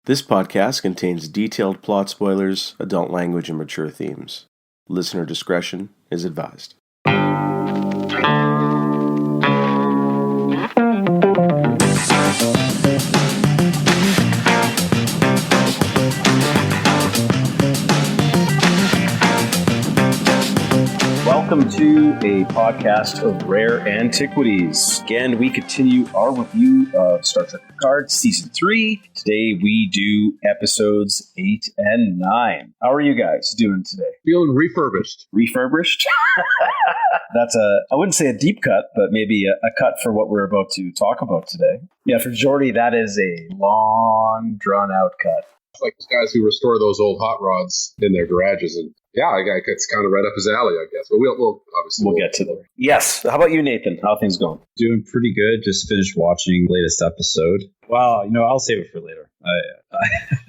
This podcast contains detailed plot spoilers, adult language, and mature themes. Listener discretion is advised. Welcome to a podcast of Rare Antiquities. Again, we continue our review of Star Trek Picard Season 3. Today we do episodes 8 and 9. How are you guys doing today? Feeling refurbished. Refurbished? That's I wouldn't say a deep cut, but maybe a cut for what we're about to talk about today. Yeah, for Jordy, that is a long, drawn-out cut. It's like those guys who restore those old hot rods in their garages, and it's kind of right up his alley, I guess. But we'll obviously get to them. Yes. How about you, Nathan? How are things going? Doing pretty good. Just finished watching the latest episode. Well, I'll save it for later.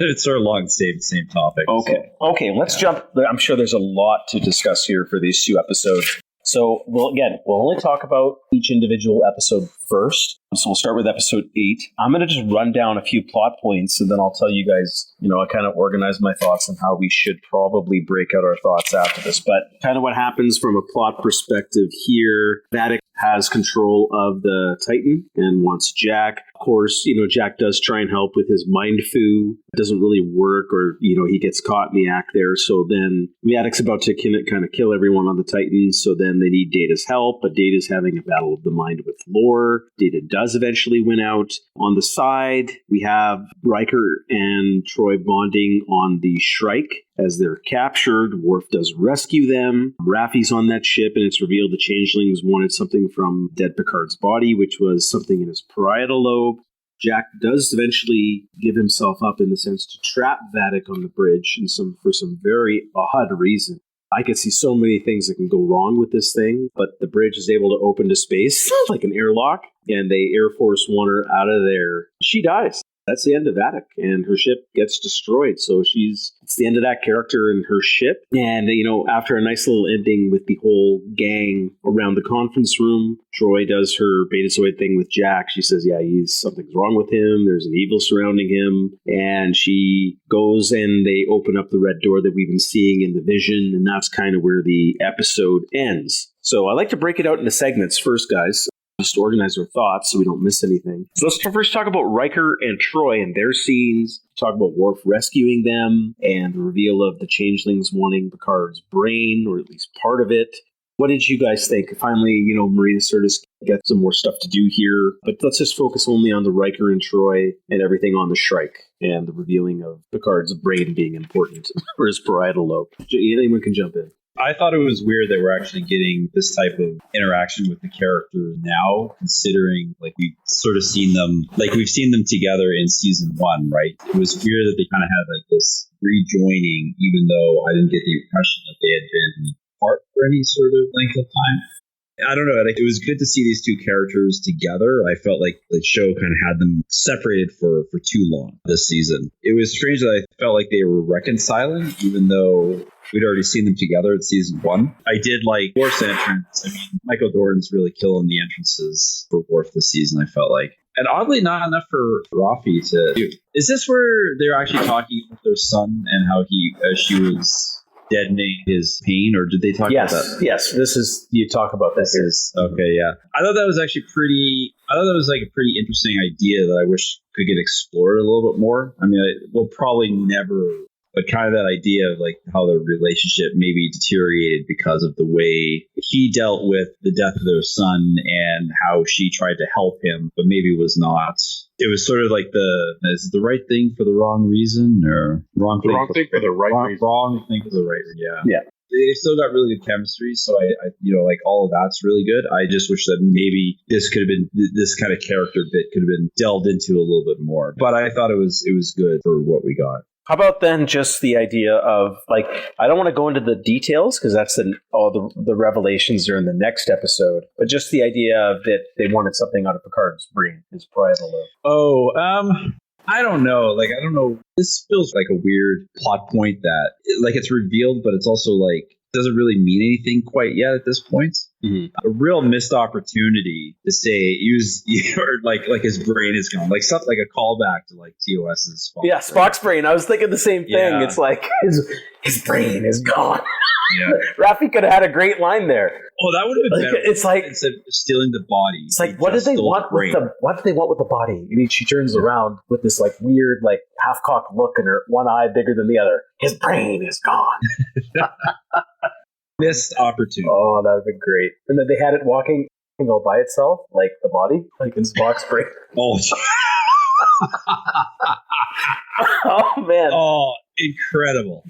It's sort of along the same topic. Okay. Let's jump. I'm sure there's a lot to discuss here for these two episodes. So, we'll only talk about each individual episode first. So we'll start with episode 8. I'm going to just run down a few plot points, and then I'll tell you guys, I kind of organize my thoughts on how we should probably break out our thoughts after this. But kind of what happens from a plot perspective here, Vadic has control of the Titan and wants Jack. Of course, Jack does try and help with his mind foo. It doesn't really work, or, he gets caught in the act there. So then Vadic's about to kind of kill everyone on the Titan. So then they need Data's help, but Data's having a battle of the mind with Lore. Data does eventually win out. On the side, we have Riker and Troy bonding on the Shrike. As they're captured, Worf does rescue them. Raffi's on that ship, and it's revealed the changelings wanted something from dead Picard's body, which was something in his parietal lobe. Jack does eventually give himself up in the sense to trap Vadic on the bridge for some very odd reason. I could see so many things that can go wrong with this thing, but the bridge is able to open to space like an airlock, and they Air Force One her out of there. She dies. That's the end of Vadic, and her ship gets destroyed. So it's the end of that character and her ship. And, after a nice little ending with the whole gang around the conference room, Troy does her Betazoid thing with Jack. She says, something's wrong with him. There's an evil surrounding him. And she goes and they open up the red door that we've been seeing in the vision. And that's kind of where the episode ends. So I like to break it out into segments first, guys. Just to organize our thoughts so we don't miss anything. So let's first talk about Riker and Troy and their scenes. Talk about Worf rescuing them and the reveal of the changelings wanting Picard's brain, or at least part of it. What did you guys think? Finally, Marina Sirtis gets some more stuff to do here, but let's just focus only on the Riker and Troy and everything on the Shrike and the revealing of Picard's brain being important for his parietal lobe. Anyone can jump in. I thought it was weird that we're actually getting this type of interaction with the character now, considering we've sort of seen them, we've seen them together in season 1, right? It was weird that they kind of had this rejoining, even though I didn't get the impression that they had been apart for any sort of length of time. I don't know. It was good to see these two characters together. I felt like the show kind of had them separated for too long this season. It was strange that I felt like they were reconciling, even though we'd already seen them together in season 1. I did like Worf's entrance. Michael Dorn's really killing the entrances for Worf this season, I felt like. And oddly, not enough for Raffi to do. Is this where they're actually talking about their son and how she was deadening his pain, or did they talk about that? Yes, you talk about this. Okay, yeah. I thought that was actually a pretty interesting idea that I wish could get explored a little bit more. We'll probably never, but kind of that idea of how their relationship maybe deteriorated because of the way he dealt with the death of their son and how she tried to help him, but maybe was not. It was sort of is it the right thing for the wrong reason, or wrong thing for the right reason? Wrong thing for the right reason, yeah. They still got really good chemistry, so I all of that's really good. I just wish that maybe this kind of character bit could have been delved into a little bit more. But I thought it was good for what we got. How about then just the idea of, I don't want to go into the details because that's all the revelations are in the next episode, but just the idea that they wanted something out of Picard's brain, his parietal lobe. I don't know. I don't know. This feels like a weird plot point that, it's revealed, but it's also doesn't really mean anything quite yet at this point. A real missed opportunity to say use or like his brain is gone, like something like a callback to like TOS's Spock's Yeah, Spock's brain. I was thinking the same thing. Yeah. It's like his brain is gone. Yeah. Raffi could have had a great line there. Oh, that would have been better. It's like instead of stealing the body. it's like what did they want with the body? And she turns around with this like weird like half-cocked look and her one eye bigger than the other. His brain is gone. Missed opportunity. Oh, that would have been great. And then they had it walking all by itself, like the body, like in Spock's brain. Oh, Oh man. oh, incredible.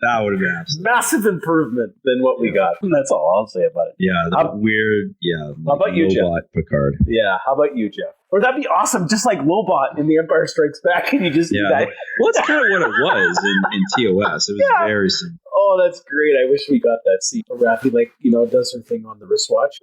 That would have been absolutely. Massive improvement than what we got. That's all I'll say about it. Yeah, that weird. Yeah. How about you, Jeff? Lobot Picard. Yeah, how about you, Jeff? Or that'd be awesome, just like Lobot in The Empire Strikes Back, and you just do that. Well, that's kind of what it was in TOS. It was very simple. Oh, that's great. I wish we got that scene. Raffi, like, does her thing on the wristwatch.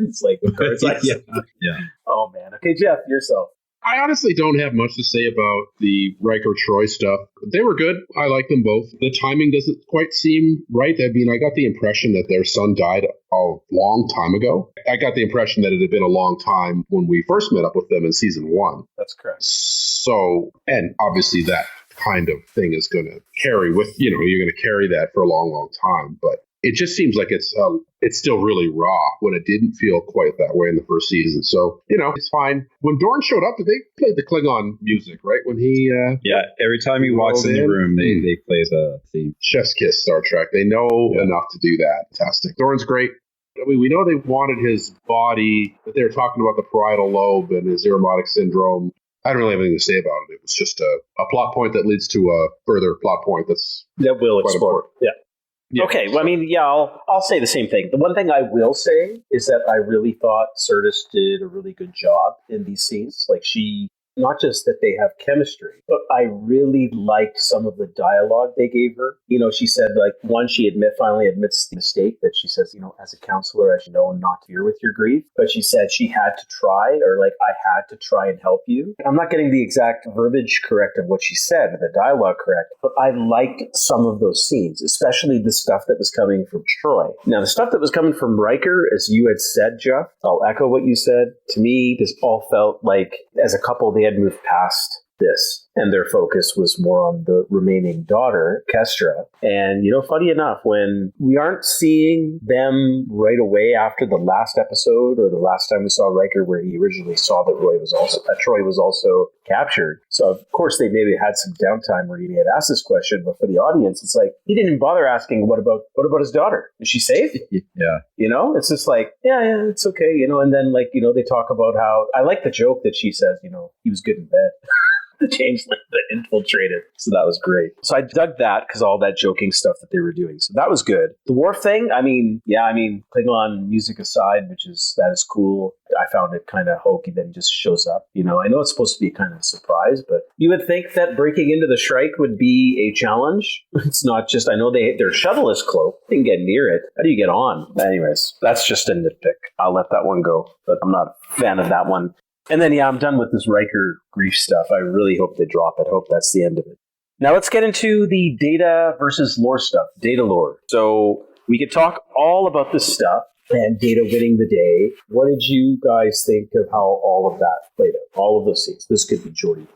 It's like, Picard's like, yeah. oh, man. Okay, Jeff, yourself. I honestly don't have much to say about the Riker Troy stuff. They were good. I like them both. The timing doesn't quite seem right. I mean, I got the impression that their son died a long time ago. I got the impression that it had been a long time when we first met up with them in season 1. That's correct. So, and obviously that kind of thing is going to carry with, you're going to carry that for a long, long time. But it just seems like it's still really raw when it didn't feel quite that way in the first season. So, it's fine. When Dorn showed up, they played the Klingon music, right? When he... yeah, every time he walks in the room, they play the theme. Chef's kiss, Star Trek. They know enough to do that. Fantastic. Dorn's great. I mean, we know they wanted his body, that they were talking about the parietal lobe and his aromatic syndrome. I don't really have anything to say about it. It was just a plot point that leads to a further plot point that we'll explore. Important. Yeah. Yeah. Okay, well, I mean, I'll say the same thing. The one thing I will say is that I really thought Sirtis did a really good job in these scenes. Like, not just that they have chemistry, but I really liked some of the dialogue they gave her. She said, like, one, she finally admits the mistake that she says, as a counselor, I should know not to hear with your grief. But she said she had to try, or like, I had to try and help you. I'm not getting the exact verbiage correct of what she said, or the dialogue correct, but I liked some of those scenes, especially the stuff that was coming from Troy. Now, the stuff that was coming from Riker, as you had said, Jeff, I'll echo what you said. To me, this all felt like, as a couple, they had moved past this, and their focus was more on the remaining daughter, Kestra. And, funny enough, when we aren't seeing them right away after the last episode or the last time we saw Riker, where he originally saw that Troy was also captured. So, of course, they maybe had some downtime where he may have asked this question, but for the audience, it's like, he didn't even bother asking, what about his daughter? Is she safe? Yeah. It's just like, yeah, it's okay, and then, like, they talk about how, I like the joke that she says, he was good in bed. The changeling that infiltrated. So that was great. So I dug that because all that joking stuff that they were doing. So that was good. The Worf thing, Klingon music aside, that is cool. I found it kind of hokey that he just shows up. I know it's supposed to be kind of a surprise, but you would think that breaking into the Shrike would be a challenge. It's not just, I know their shuttle is cloaked. They can get near it. How do you get on? Anyways, that's just a nitpick. I'll let that one go, but I'm not a fan of that one. And then, I'm done with this Riker grief stuff. I really hope they drop it. I hope that's the end of it. Now let's get into the data versus lore stuff, data lore. So we could talk all about this stuff and data winning the day. What did you guys think of how all of that played out? All of those scenes. This could be Geordi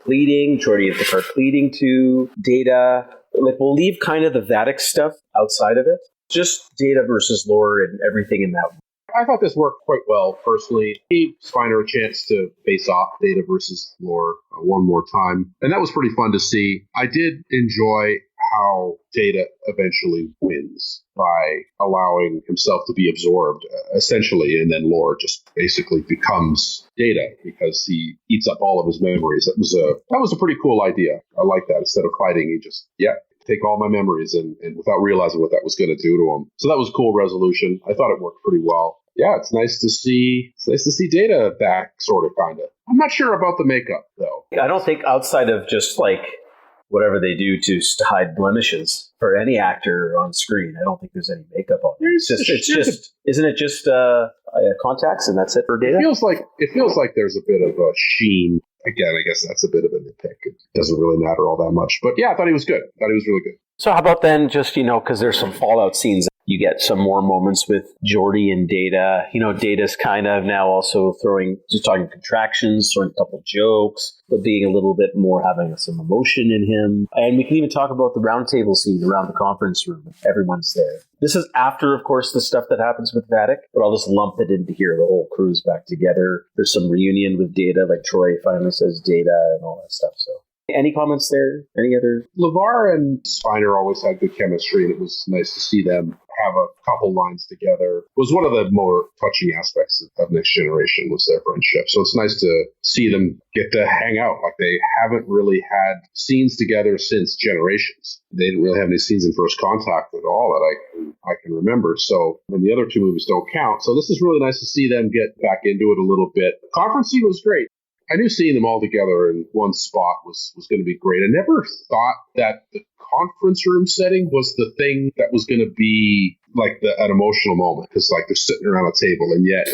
and Picard pleading to data. Like, we'll leave kind of the Vadic stuff outside of it. Just data versus lore and everything in that. I thought this worked quite well, personally. Gave Spiner a chance to face off data versus lore one more time. And that was pretty fun to see. I did enjoy how data eventually wins by allowing himself to be absorbed, essentially, and then lore just basically becomes data because he eats up all of his memories. That was a pretty cool idea. I like that. Instead of fighting, he just, take all my memories and without realizing what that was going to do to him. So that was a cool resolution. I thought it worked pretty well. Yeah, it's nice to see Data back, sort of, kind of. I'm not sure about the makeup, though. I don't think outside of just, like, whatever they do to hide blemishes for any actor on screen, I don't think there's any makeup on it. Isn't it just contacts and that's it for Data? It feels like there's a bit of a sheen. Again, I guess that's a bit of a nitpick. It doesn't really matter all that much. But yeah, I thought he was good. I thought he was really good. So how about then just, because there's some Fallout scenes You get some more moments with Geordi and Data. Data's kind of now also just talking contractions, throwing a couple jokes, but being a little bit more having some emotion in him. And we can even talk about the roundtable scene around the conference room. Everyone's there. This is after, of course, the stuff that happens with Vatic, but I'll just lump it into here. The whole crew's back together. There's some reunion with Data, like Troy finally says Data and all that stuff. So, any comments there? Any other? LeVar and Spiner always had good chemistry, and it was nice to see them have a couple lines together. It was one of the more touching aspects of Next Generation was their friendship. So it's nice to see them get to hang out. Like, they haven't really had scenes together since Generations. They didn't really have any scenes in First Contact at all that I can remember. So, and the other two movies don't count. So this is really nice to see them get back into it a little bit. Conference scene was great. I knew seeing them all together in one spot was going to be great. I never thought that the conference room setting was the thing that was going to be like an emotional moment, because like they're sitting around a table, and yet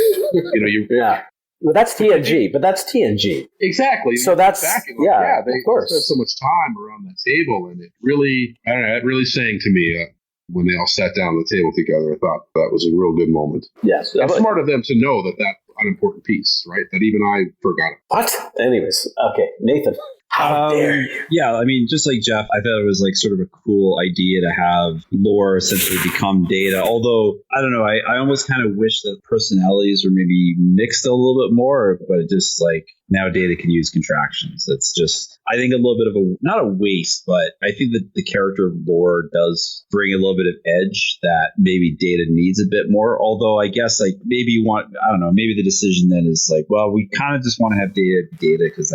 yeah. Well, that's TNG, but that's TNG. Exactly. So that's they of course spent so much time around that table, and it really, I don't know, it really sang to me when they all sat down at the table together. I thought that was a real good moment. Yes, it's smart of them to know that unimportant piece, right? That even I forgot it. What? Anyways, okay, Nathan. How dare you? Yeah, I mean, just like Jeff, I thought it was like sort of a cool idea to have Lore essentially become Data. Although, I don't know, I almost kind of wish that personalities were maybe mixed a little bit more, but it just like now Data can use contractions. It's just, I think, a little bit of not a waste, but I think that the character of Lore does bring a little bit of edge that maybe Data needs a bit more. Although I guess like maybe maybe the decision then is like, well, we kind of just want to have Data because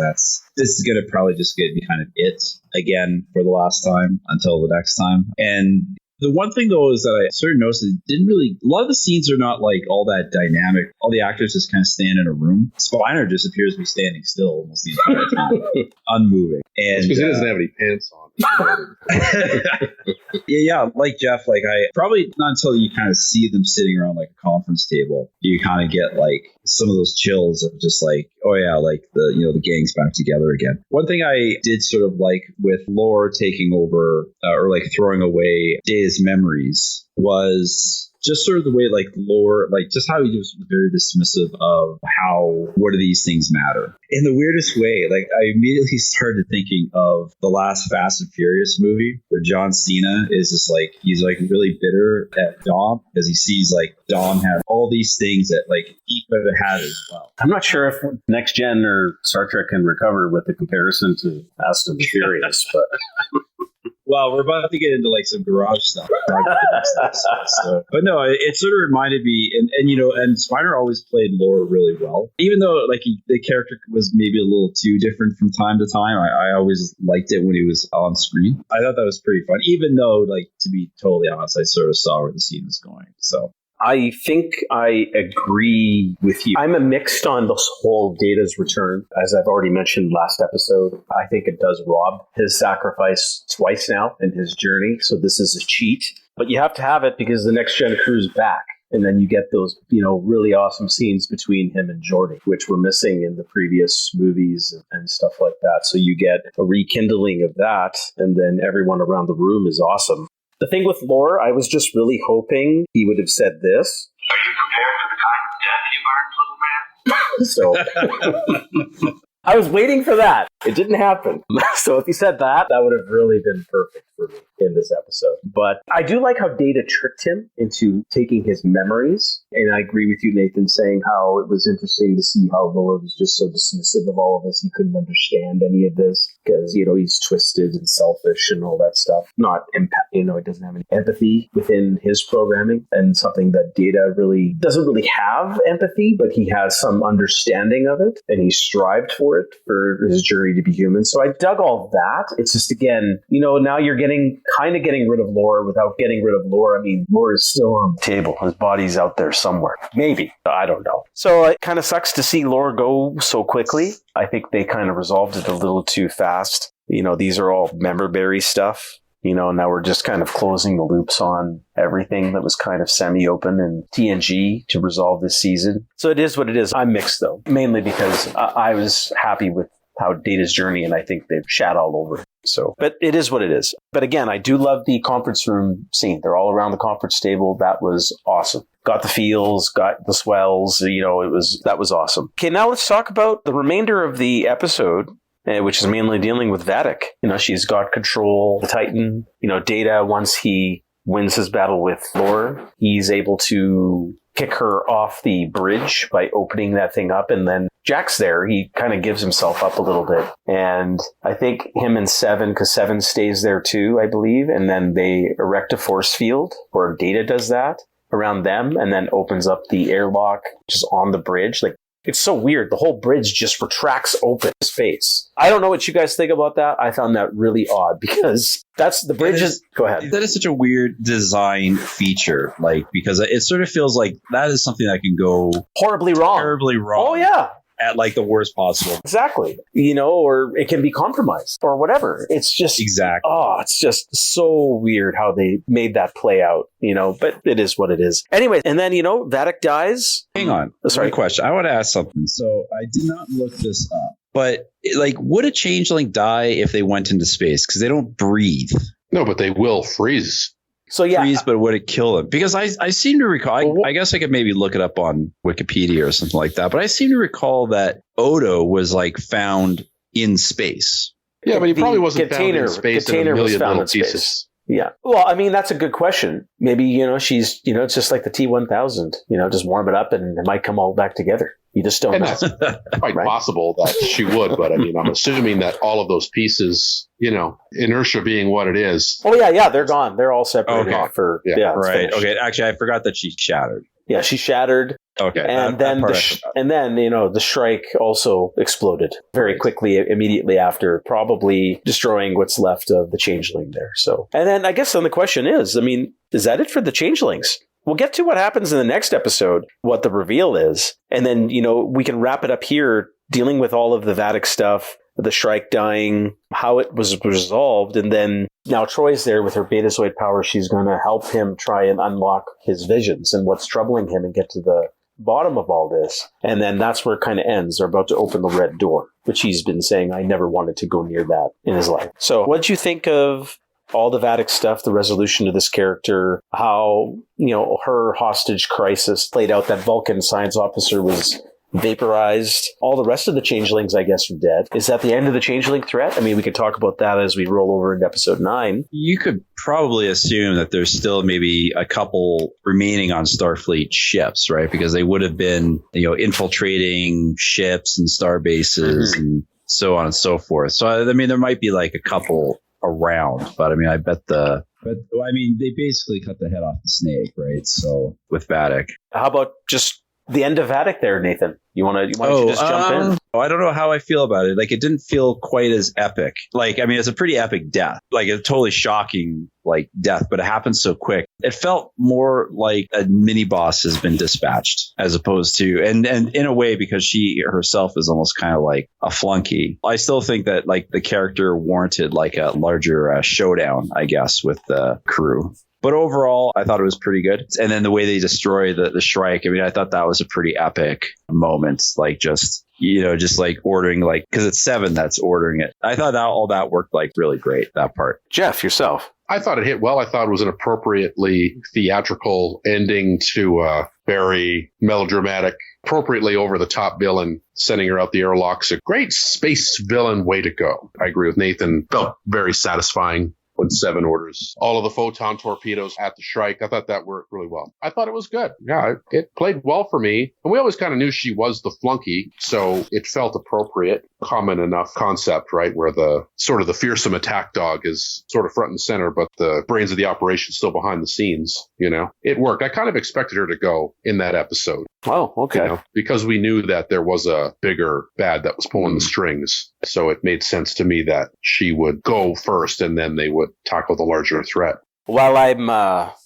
this is going to probably just get kind of it again for the last time until the next time. And the one thing, though, is that I sort of noticed a lot of the scenes are not like all that dynamic. All the actors just kind of stand in a room. Spiner just appears to be standing still almost the entire time, unmoving. And because he doesn't have any pants on. Yeah, like Jeff, like I probably not until you kind of see them sitting around like a conference table, you kind of get like some of those chills of just like, oh yeah, like the gang's back together again. One thing I did sort of like with Lore taking over or like throwing away Data's memories was just sort of the way like Lore, like just how he was very dismissive of what do these things matter in the weirdest way. Like I immediately started thinking of the last Fast and Furious movie where John Cena is just like, he's like really bitter at Dom because he sees like Dom have all these things that like he could have had as well. I'm not sure if Next Gen or Star Trek can recover with the comparison to Fast and Furious, but well, we're about to get into like some garage stuff. But no, it sort of reminded me, and Spiner always played Lore really well. Even though like the character was maybe a little too different from time to time, I always liked it when he was on screen. I thought that was pretty fun, even though, like, to be totally honest, I sort of saw where the scene was going. So I think I agree with you. I'm a mixed on this whole Data's return. As I've already mentioned last episode, I think it does rob his sacrifice twice now in his journey. So this is a cheat. But you have to have it because the Next Gen crew's back. And then you get those, really awesome scenes between him and Geordi, which were missing in the previous movies and stuff like that. So you get a rekindling of that. And then everyone around the room is awesome. The thing with Lore, I was just really hoping he would have said this. Are you prepared for the kind of death you earned, little man? So I was waiting for that. It didn't happen. So if he said that would have really been perfect for me in this episode. But I do like how Data tricked him into taking his memories. And I agree with you, Nathan, saying how it was interesting to see how Lore was just so dismissive of all of this. He couldn't understand any of this because, he's twisted and selfish and all that stuff. Not impact, he doesn't have any empathy within his programming, and something that Data really doesn't really have empathy, but he has some understanding of it, and he strived for it for his journey to be human. So I dug all that. It's just, again, now you're getting rid of Lore without getting rid of Lore. I mean, Lore is still on the table. His body's out there somewhere. Maybe. I don't know. So it kind of sucks to see Lore go so quickly. I think they kind of resolved it a little too fast. These are all member-berry stuff. Now we're just kind of closing the loops on everything that was kind of semi-open in TNG to resolve this season. So it is what it is. I'm mixed, though, mainly because I was happy with how Data's journey, and I think they've shat all over it. So, but it is what it is. But again, I do love the conference room scene. They're all around the conference table. That was awesome. Got the feels, got the swells. That was awesome. Okay, now let's talk about the remainder of the episode, which is mainly dealing with Vadic. She's got control, the Titan. Data, once he wins his battle with Lore, he's able to kick her off the bridge by opening that thing up. And then Jack's there. He kind of gives himself up a little bit. And I think him and Seven, because Seven stays there too, I believe. And then they erect a force field, or Data does that around them, and then opens up the airlock just on the bridge. It's so weird. The whole bridge just retracts open space. I don't know what you guys think about that. I found that really odd because that's the bridge. Go ahead. That is such a weird design feature, because it sort of feels like that is something that can go horribly wrong. Terribly wrong. Oh, yeah. At the worst possible. Exactly. Or it can be compromised or whatever. It's just, exactly. It's just so weird how they made that play out, but it is what it is. Anyway, and then, Vadic dies. Hang on. Sorry. Question. I want to ask something. So I did not look this up, but would a changeling die if they went into space? Because they don't breathe. No, but they will freeze. So yeah, freeze, but would it kill them? Because I seem to recall, I guess I could maybe look it up on Wikipedia or something like that, but I seem to recall that Odo was found in space. Yeah, but he probably wasn't found in space in a million little pieces. Yeah. Well, I mean, that's a good question. Maybe, she's, it's just like the T-1000, just warm it up and it might come all back together. You just don't know. It's quite possible that she would, but I mean, I'm assuming that all of those pieces, inertia being what it is. Oh, yeah, they're gone. They're all separated right. Finished. Okay, actually, I forgot that she shattered. Yeah, she shattered. Okay. And then the Shrike also exploded very quickly, immediately after, probably destroying what's left of the Changeling there. So, and then I guess then the question is, is that it for the Changelings? We'll get to what happens in the next episode, what the reveal is. And then, we can wrap it up here, dealing with all of the Vadic stuff, the Shrike dying, how it was resolved. And then now Troy's there with her Betazoid power. She's going to help him try and unlock his visions and what's troubling him and get to the bottom of all this. And then that's where it kind of ends. They're about to open the red door, which he's been saying, I never wanted to go near that in his life. So what did you think of all the Vadic stuff, the resolution of this character, how, her hostage crisis played out, that Vulcan science officer was vaporized, all the rest of the Changelings, I guess, are dead. Is that the end of the Changeling threat? We could talk about that as we roll over into episode 9. You could probably assume that there's still maybe a couple remaining on Starfleet ships, right? Because they would have been, infiltrating ships and star bases and so on and so forth. So, there might be a couple around, but I bet they basically cut the head off the snake, right? So with Vadic. How about just the end of Vadic there, Nathan? You want to just jump in? I don't know how I feel about it. It didn't feel quite as epic. It's a pretty epic death. A totally shocking death, but it happened so quick. It felt more like a mini boss has been dispatched as opposed to, and in a way, because she herself is almost kind of like a flunky. I still think that the character warranted a larger showdown, I guess, with the crew. But overall, I thought it was pretty good. And then the way they destroy the Shrike, I thought that was a pretty epic moment. Just ordering, because it's Seven that's ordering it. I thought all that worked really great, that part. Jeff, yourself. I thought it hit well. I thought it was an appropriately theatrical ending to a very melodramatic, appropriately over-the-top villain sending her out the airlocks. A great space villain way to go. I agree with Nathan. Felt very satisfying when Seven orders all of the photon torpedoes at the Shrike. I thought that worked really well. I thought it was good. Yeah, it played well for me. And we always kind of knew she was the flunky, so it felt appropriate. Common enough concept, right? Where the sort of the fearsome attack dog is sort of front and center, but the brains of the operation still behind the scenes, It worked. I kind of expected her to go in that episode. Oh, okay. Because we knew that there was a bigger bad that was pulling the strings. So it made sense to me that she would go first and then they would tackle the larger threat. While I'm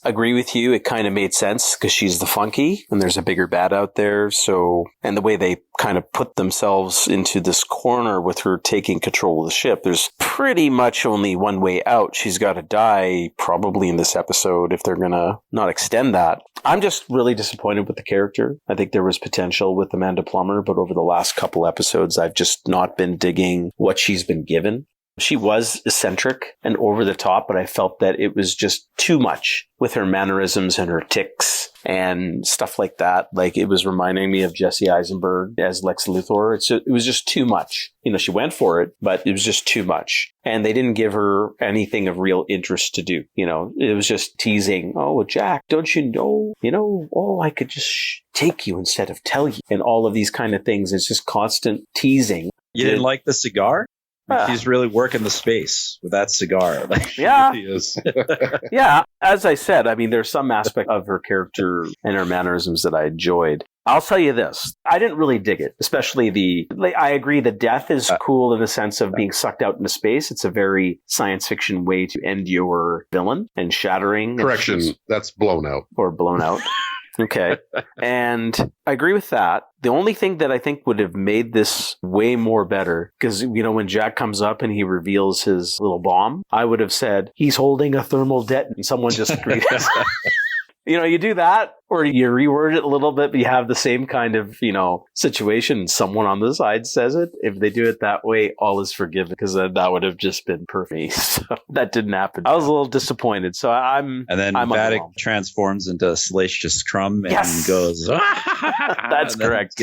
agree with you, it kind of made sense because she's the flunky and there's a bigger bad out there. So, and the way they kind of put themselves into this corner with her taking control of the ship, there's pretty much only one way out. She's got to die probably in this episode if they're going to not extend that. I'm just really disappointed with the character. I think there was potential with Amanda Plummer, but over the last couple episodes, I've just not been digging what she's been given. She was eccentric and over the top, but I felt that it was just too much with her mannerisms and her tics and stuff like that. Like, it was reminding me of Jesse Eisenberg as Lex Luthor. It was just too much. You know, she went for it, but it was just too much. And they didn't give her anything of real interest to do. You know, it was just teasing. Oh, Jack, don't you know? You know, oh, I could just take you instead of tell you. And all of these kind of things. It's just constant teasing. You didn't like the cigar? She's really working the space with that cigar. Yeah. He is. Yeah. As I said, I mean, there's some aspect of her character and her mannerisms that I enjoyed. I'll tell you this. I didn't really dig it, especially I agree the death is cool in the sense of being sucked out into space. It's a very science fiction way to end your villain and shattering. Correction, that's blown out. Or blown out. Okay. And I agree with that. The only thing that I think would have made this way more better, because, you know, when Jack comes up and he reveals his little bomb, I would have said, he's holding a thermal detonant. And someone just agreed. You know, you do that, or you reword it a little bit, but you have the same kind of, you know, situation. Someone on the side says it. If they do it that way, all is forgiven, because that would have just been perfect. So that didn't happen. I was a little disappointed. So I'm Vatic transforms into Salacious Crumb and goes, That's correct.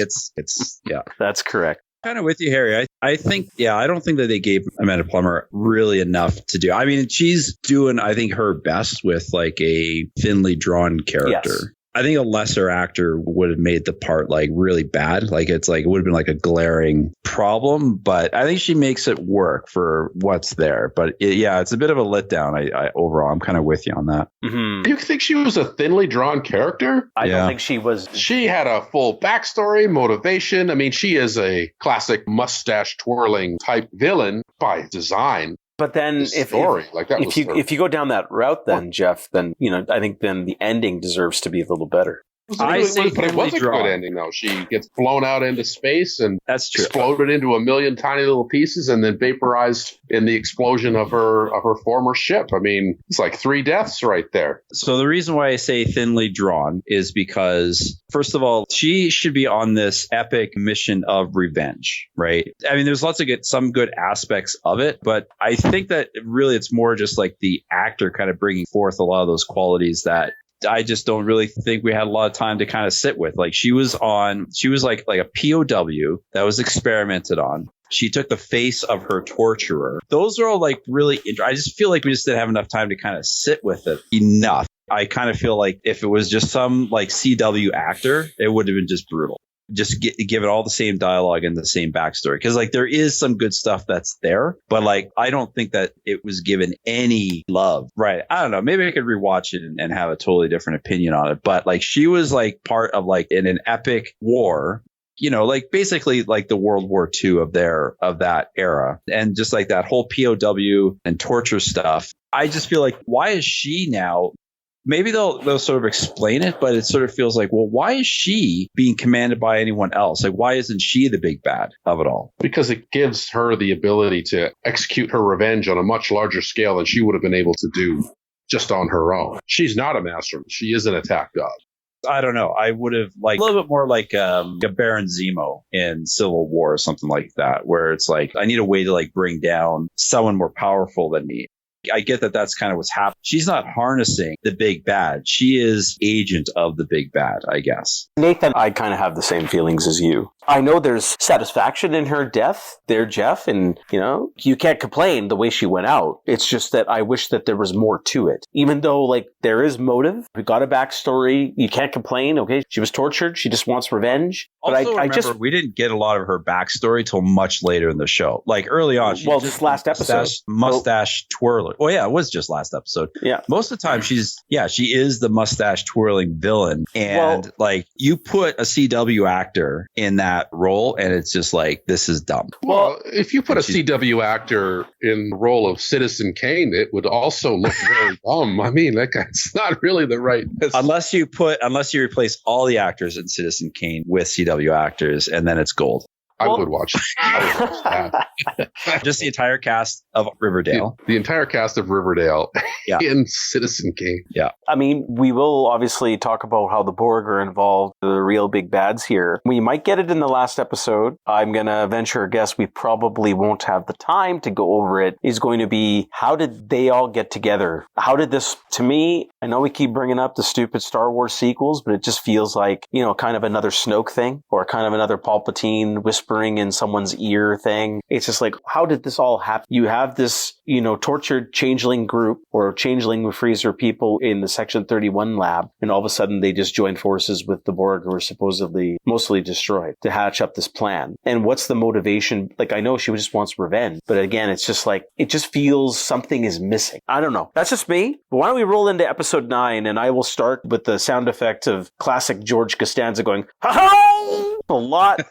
Yeah. That's correct. Kind of with you, Harry. I think, I don't think that they gave Amanda Plummer really enough to do. I mean, she's doing, I think, her best with like a thinly drawn character. Yes. I think a lesser actor would have made the part like really bad. Like, it's like, it would have been like a glaring problem, but I think she makes it work for what's there. But it's a bit of a letdown. I overall, I'm kind of with you on that. Mm-hmm. You think she was a thinly drawn character? I don't think she was. She had a full backstory, motivation. I mean, she is a classic mustache twirling type villain by design. But then if you go down that route, then Jeff, then, you know, I think then the ending deserves to be a little better. But it was a good ending, though. She gets blown out into space and that's true. Exploded into a million tiny little pieces and then vaporized in the explosion of her former ship. I mean, it's like 3 deaths right there. So the reason why I say thinly drawn is because, first of all, she should be on this epic mission of revenge, right? I mean, there's some good aspects of it, but I think that really it's more just like the actor kind of bringing forth a lot of those qualities that I just don't really think we had a lot of time to kind of sit with. Like, she was like a POW that was experimented on. She took the face of her torturer. Those are all like really, I just feel like we just didn't have enough time to kind of sit with it enough. I kind of feel like if it was just some like CW actor, it would have been just brutal. Just give it all the same dialogue and the same backstory. Because like there is some good stuff that's there, but like I don't think that it was given any love. Right. I don't know. Maybe I could rewatch it and have a totally different opinion on it. But like she was like part of like in an epic war, you know, like basically like the World War II of that era. And just like that whole POW and torture stuff. I just feel like, why is she now? Maybe they'll sort of explain it, but it sort of feels like, well, why is she being commanded by anyone else? Like, why isn't she the big bad of it all? Because it gives her the ability to execute her revenge on a much larger scale than she would have been able to do just on her own. She's not a master. She is an attack god. I don't know. I would have liked a little bit more like a Baron Zemo in Civil War or something like that, where it's like, I need a way to like bring down someone more powerful than me. I get that that's kind of what's happening. She's not harnessing the big bad. She is agent of the big bad, I guess. Nathan, I kind of have the same feelings as you. I know there's satisfaction in her death there, Jeff, and, you know, you can't complain the way she went out. It's just that I wish that there was more to it. Even though, like, there is motive, we got a backstory, you can't complain, okay? She was tortured, she just wants revenge. But also, remember, we didn't get a lot of her backstory till much later in the show. Like, early on, she's just last episode. Mustache twirler. Oh, yeah, it was just last episode. Yeah. Most of the time, she is the mustache twirling villain. And, like, you put a CW actor in that that role, and it's just like, this is dumb. Well, if you put a CW actor in the role of Citizen Kane, it would also look very dumb. I mean, that guy's not really the right. Unless you replace all the actors in Citizen Kane with CW actors, and then it's gold. I would watch that. Just the entire cast of Riverdale. The entire cast of Riverdale Yeah. in Citizen Kane. Yeah. I mean, we will obviously talk about how the Borg are involved, the real big bads here. We might get it in the last episode. I'm going to venture a guess we probably won't have the time to go over it. Is going to be, how did they all get together? How did this, to me, I know we keep bringing up the stupid Star Wars sequels, but it just feels like, kind of another Snoke thing, or kind of another Palpatine whispering in someone's ear thing. It's just like, how did this all happen? You have this, tortured changeling group or changeling freezer people in the Section 31 lab, and all of a sudden they just join forces with the Borg, who are supposedly mostly destroyed, to hatch up this plan. And what's the motivation? Like, I know she just wants revenge, but again, it's just like, it just feels something is missing. I don't know. That's just me. But why don't we roll into episode 9, and I will start with the sound effect of classic George Costanza going, ha-ha! A lot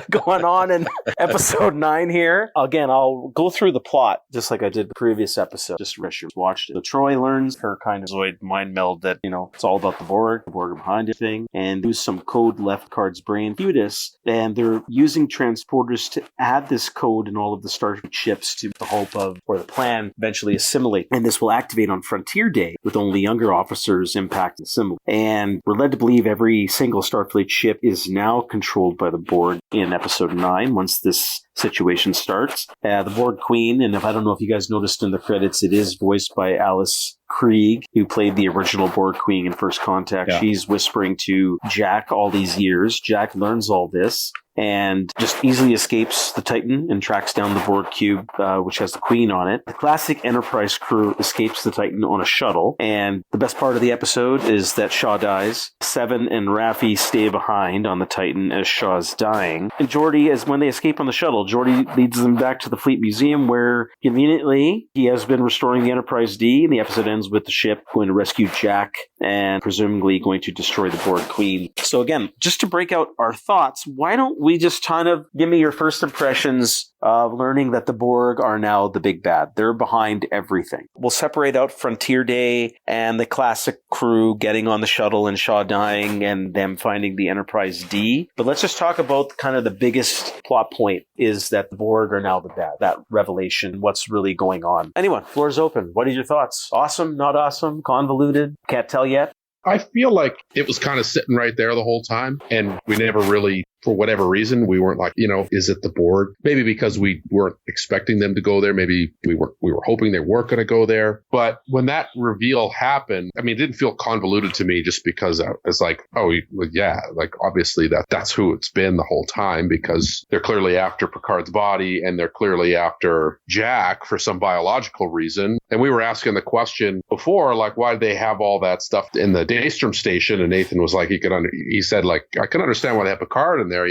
going on in episode 9 here. Again, I'll go through the plot just like I did the previous episode, just to watched it. So Troy learns her kind of Zoid mind meld that, it's all about the Borg are behind everything, and use some code left Picard's brain, Feudus, and they're using transporters to add this code in all of the Starfleet ships to the hope of, or the plan, eventually assimilate. And this will activate on Frontier Day, with only younger officers impact and assimilate. And we're led to believe every single Starfleet ship is now controlled by the Borg in episode 9, once this situation starts. The Borg Queen, and I don't know if you guys noticed in the credits, it is voiced by Alice Krieg, who played the original Borg Queen in First Contact. Yeah. She's whispering to Jack all these years. Jack learns all this and just easily escapes the Titan and tracks down the Borg cube, which has the Queen on it. The classic Enterprise crew escapes the Titan on a shuttle, and the best part of the episode is that Shaw dies. Seven and Raffi stay behind on the Titan as Shaw's dying. And Geordi, as when they escape on the shuttle, Geordi leads them back to the Fleet Museum, where conveniently he has been restoring the Enterprise D, and the episode ends with the ship going to rescue Jack and presumably going to destroy the Borg Queen. So again, just to break out our thoughts, why don't we just kind of give me your first impressions of learning that the Borg are now the big bad. They're behind everything. We'll separate out Frontier Day and the classic crew getting on the shuttle and Shaw dying and them finding the Enterprise D. But let's just talk about kind of the biggest plot point is that the Borg are now the bad. That revelation, what's really going on. Anyone, floor's open. What are your thoughts? Awesome, not awesome, convoluted? Can't tell yet. I feel like it was kind of sitting right there the whole time, and we never really, for whatever reason, we weren't like, is it the Borg? Maybe because we weren't expecting them to go there. Maybe we were hoping they weren't going to go there. But when that reveal happened, I mean, it didn't feel convoluted to me just because it's like, oh, yeah, like obviously that's who it's been the whole time, because they're clearly after Picard's body and they're clearly after Jack for some biological reason. And we were asking the question before, like, why did they have all that stuff in the Daystrom station? And Nathan was like, he said, like, I can understand why they have Picard in there,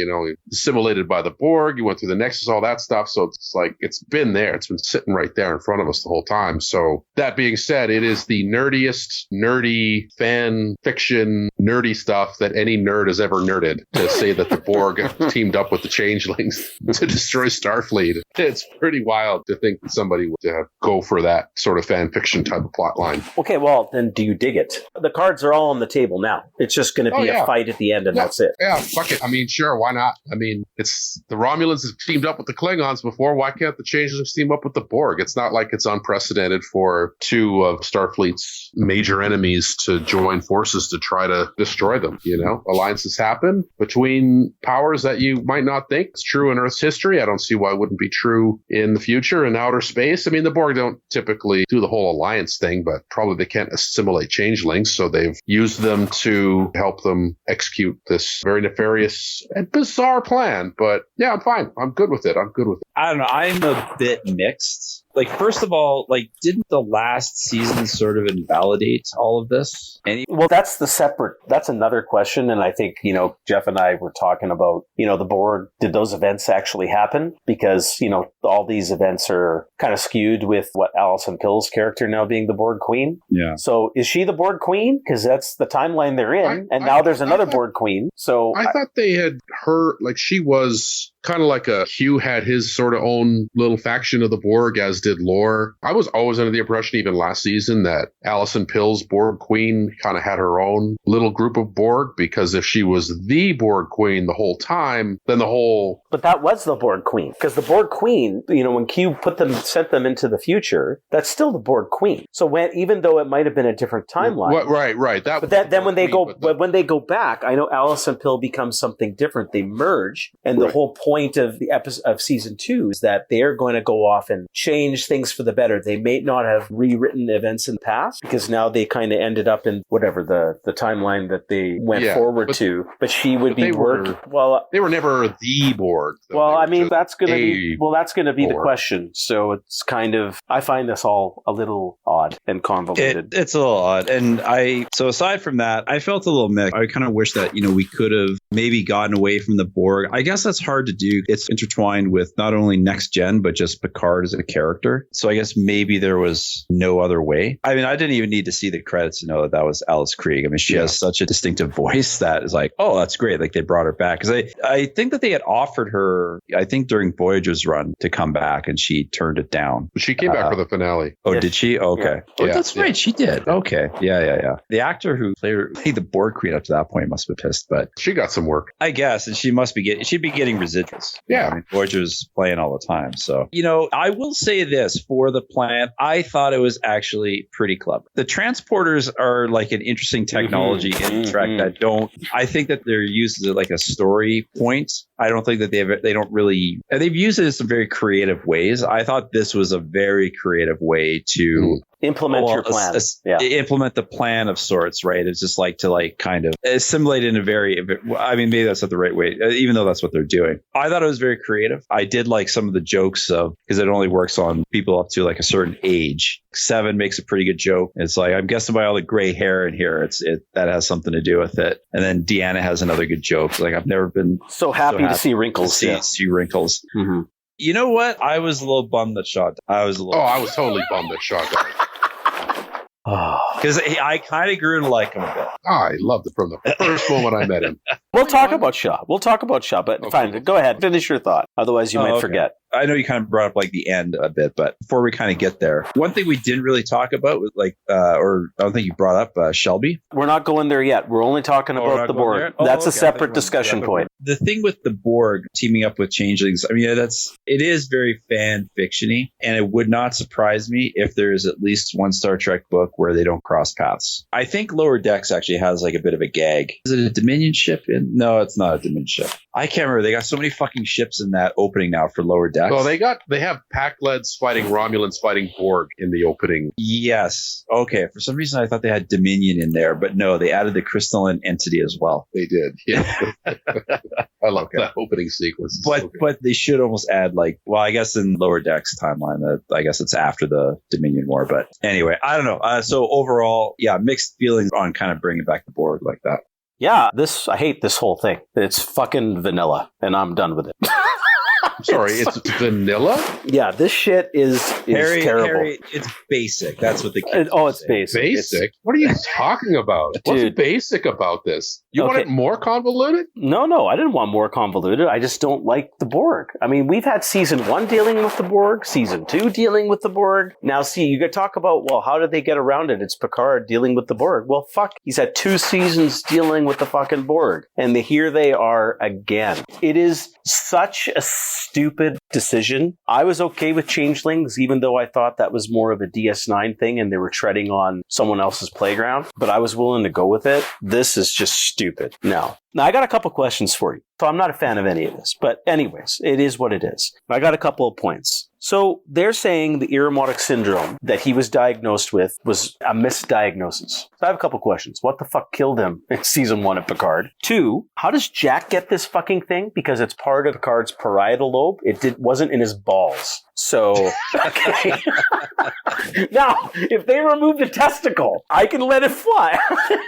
assimilated by the Borg. You went through the Nexus, all that stuff. So it's like, it's been there. It's been sitting right there in front of us the whole time. So that being said, it is the nerdiest, nerdy fan fiction, nerdy stuff that any nerd has ever nerded to say that the Borg teamed up with the Changelings to destroy Starfleet. It's pretty wild to think that somebody would go for that sort of fan fiction type of plot line. Okay, well, then do you dig it? The cards are all on the table now. It's just going to be a fight at the end, and that's it. Yeah, fuck it. I mean, sure, why not? I mean, it's the Romulans have teamed up with the Klingons before. Why can't the Changelings team up with the Borg? It's not like it's unprecedented for two of Starfleet's major enemies to join forces to try to destroy them. Alliances happen between powers that you might not think is true in Earth's history. I don't see why it wouldn't be true in the future in outer space. I mean, the Borg don't typically do the whole alliance thing, but probably they can't assimilate changelings, so they've used them to help them execute this very nefarious and bizarre plan. But yeah, I'm fine. I'm good with it. I don't know. I'm a bit mixed like, first of all, like, didn't the last season sort of invalidate all of this? Well, that's another question. And I think, Jeff and I were talking about, the Borg, did those events actually happen? Because, all these events are kind of skewed with what Alison Pill's character now being the Borg Queen. Yeah. So is she the Borg Queen? Because that's the timeline they're in. Now there's another Borg Queen. So I thought they had her, like, she was kind of like Hugh had his sort of own little faction of the Borg, as did Lore. I was always under the impression, even last season, that Alison Pill's Borg Queen kind of had her own little group of Borg, because if she was the Borg Queen the whole time, then the whole... But that was the Borg Queen, because the Borg Queen, when Q sent them into the future, that's still the Borg Queen. So even though it might have been a different timeline... Right. Then when they go back, I know Alison Pill becomes something different. They merge, and the whole point of the episode of season 2 is that they're going to go off and change things for the better. They may not have rewritten events in the past, because now they kind of ended up in whatever the timeline that they went forward to. But she would be working. Well, they were never the Borg. Well, I mean, that's going to be the question. So it's kind of, I find this all a little odd and convoluted. It's a little odd. And so aside from that, I felt a little mixed. I kind of wish that, we could have maybe gotten away from the Borg. I guess that's hard to do. It's intertwined with not only Next Gen, but just Picard as a character. So I guess maybe there was no other way. I mean, I didn't even need to see the credits to know that was Alice Krige. I mean, she has such a distinctive voice that is like, oh, that's great. Like, they brought her back. Because I think that they had offered her, I think during Voyager's run, to come back, and she turned it down. She came back for the finale. Oh, did she? Okay. Yeah. Oh, that's right. She did. Okay. Yeah. The actor who played the Borg Queen up to that point must have been pissed, but she got some work, I guess, and she'd be getting residuals. Yeah. I mean, Voyager's playing all the time. So, I will say this for the plan. I thought it was actually pretty clever. The transporters are like an interesting technology in Trek that I think that they're used as like a story point. I don't think that they've used it in some very creative ways. I thought this was a very creative way to implement your plan. Implement the plan of sorts, right? It's just like to like kind of assimilate in a very, I mean, maybe that's not the right way, even though that's what they're doing. I thought it was very creative. I did like some of the jokes because it only works on people up to like a certain age. 7 makes a pretty good joke. It's like, I'm guessing by all the gray hair in here, that has something to do with it. And then Deanna has another good joke. It's like, I've never been so happy to see wrinkles. See wrinkles. Mm-hmm. You know what? I was a little bummed that Shaw died. I was totally bummed that Shaw died. Because I kind of grew to like him a bit. I loved it from the first moment I met him. We'll talk about Shaw, but okay. Fine. Go ahead. Finish your thought. Otherwise, you might forget. I know you kind of brought up like the end a bit, but before we kind of get there, one thing we didn't really talk about was or I don't think you brought up Shelby. We're not going there yet. We're only talking about the Borg. That's a separate discussion point. The thing with the Borg teaming up with changelings, I mean, it is very fan fiction-y, and it would not surprise me if there is at least one Star Trek book where they don't cross paths. I think Lower Decks actually has like a bit of a gag. Is it a Dominion ship? No, it's not a Dominion ship. I can't remember. They got so many fucking ships in that opening now for Lower Decks. Well, they have Pakleds fighting Romulans fighting Borg in the opening. Yes. Okay. For some reason, I thought they had Dominion in there, but no, they added the crystalline entity as well. They did. Yeah. I love that opening sequence. But they should almost add I guess in Lower Decks timeline, I guess it's after the Dominion War. But anyway, I don't know. So overall, mixed feelings on kind of bringing back the Borg like that. Yeah, I hate this whole thing. It's fucking vanilla, and I'm done with it. I'm sorry, it's vanilla? Yeah, this shit is terrible. Harry, it's basic. That's what the kids it's basic. Basic? What are you talking about? What's basic about this? You want it more convoluted? No, I didn't want more convoluted. I just don't like the Borg. I mean, we've had season 1 dealing with the Borg, season 2 dealing with the Borg. Now, you could talk about, well, how did they get around it? It's Picard dealing with the Borg. Well, fuck. He's had 2 seasons dealing with the fucking Borg. And here they are again. It is such a stupid decision. I was okay with changelings, even though I thought that was more of a DS9 thing and they were treading on someone else's playground, but I was willing to go with it. This is just stupid. No. Now, I got a couple questions for you. So I'm not a fan of any of this, but anyways, it is what it is. I got a couple of points. So they're saying the Irumodic syndrome that he was diagnosed with was a misdiagnosis. So I have a couple questions. What the fuck killed him in season 1 of Picard? 2, how does Jack get this fucking thing? Because it's part of Picard's parietal lobe. It wasn't in his balls. So, okay. Now, if they remove the testicle, I can let it fly.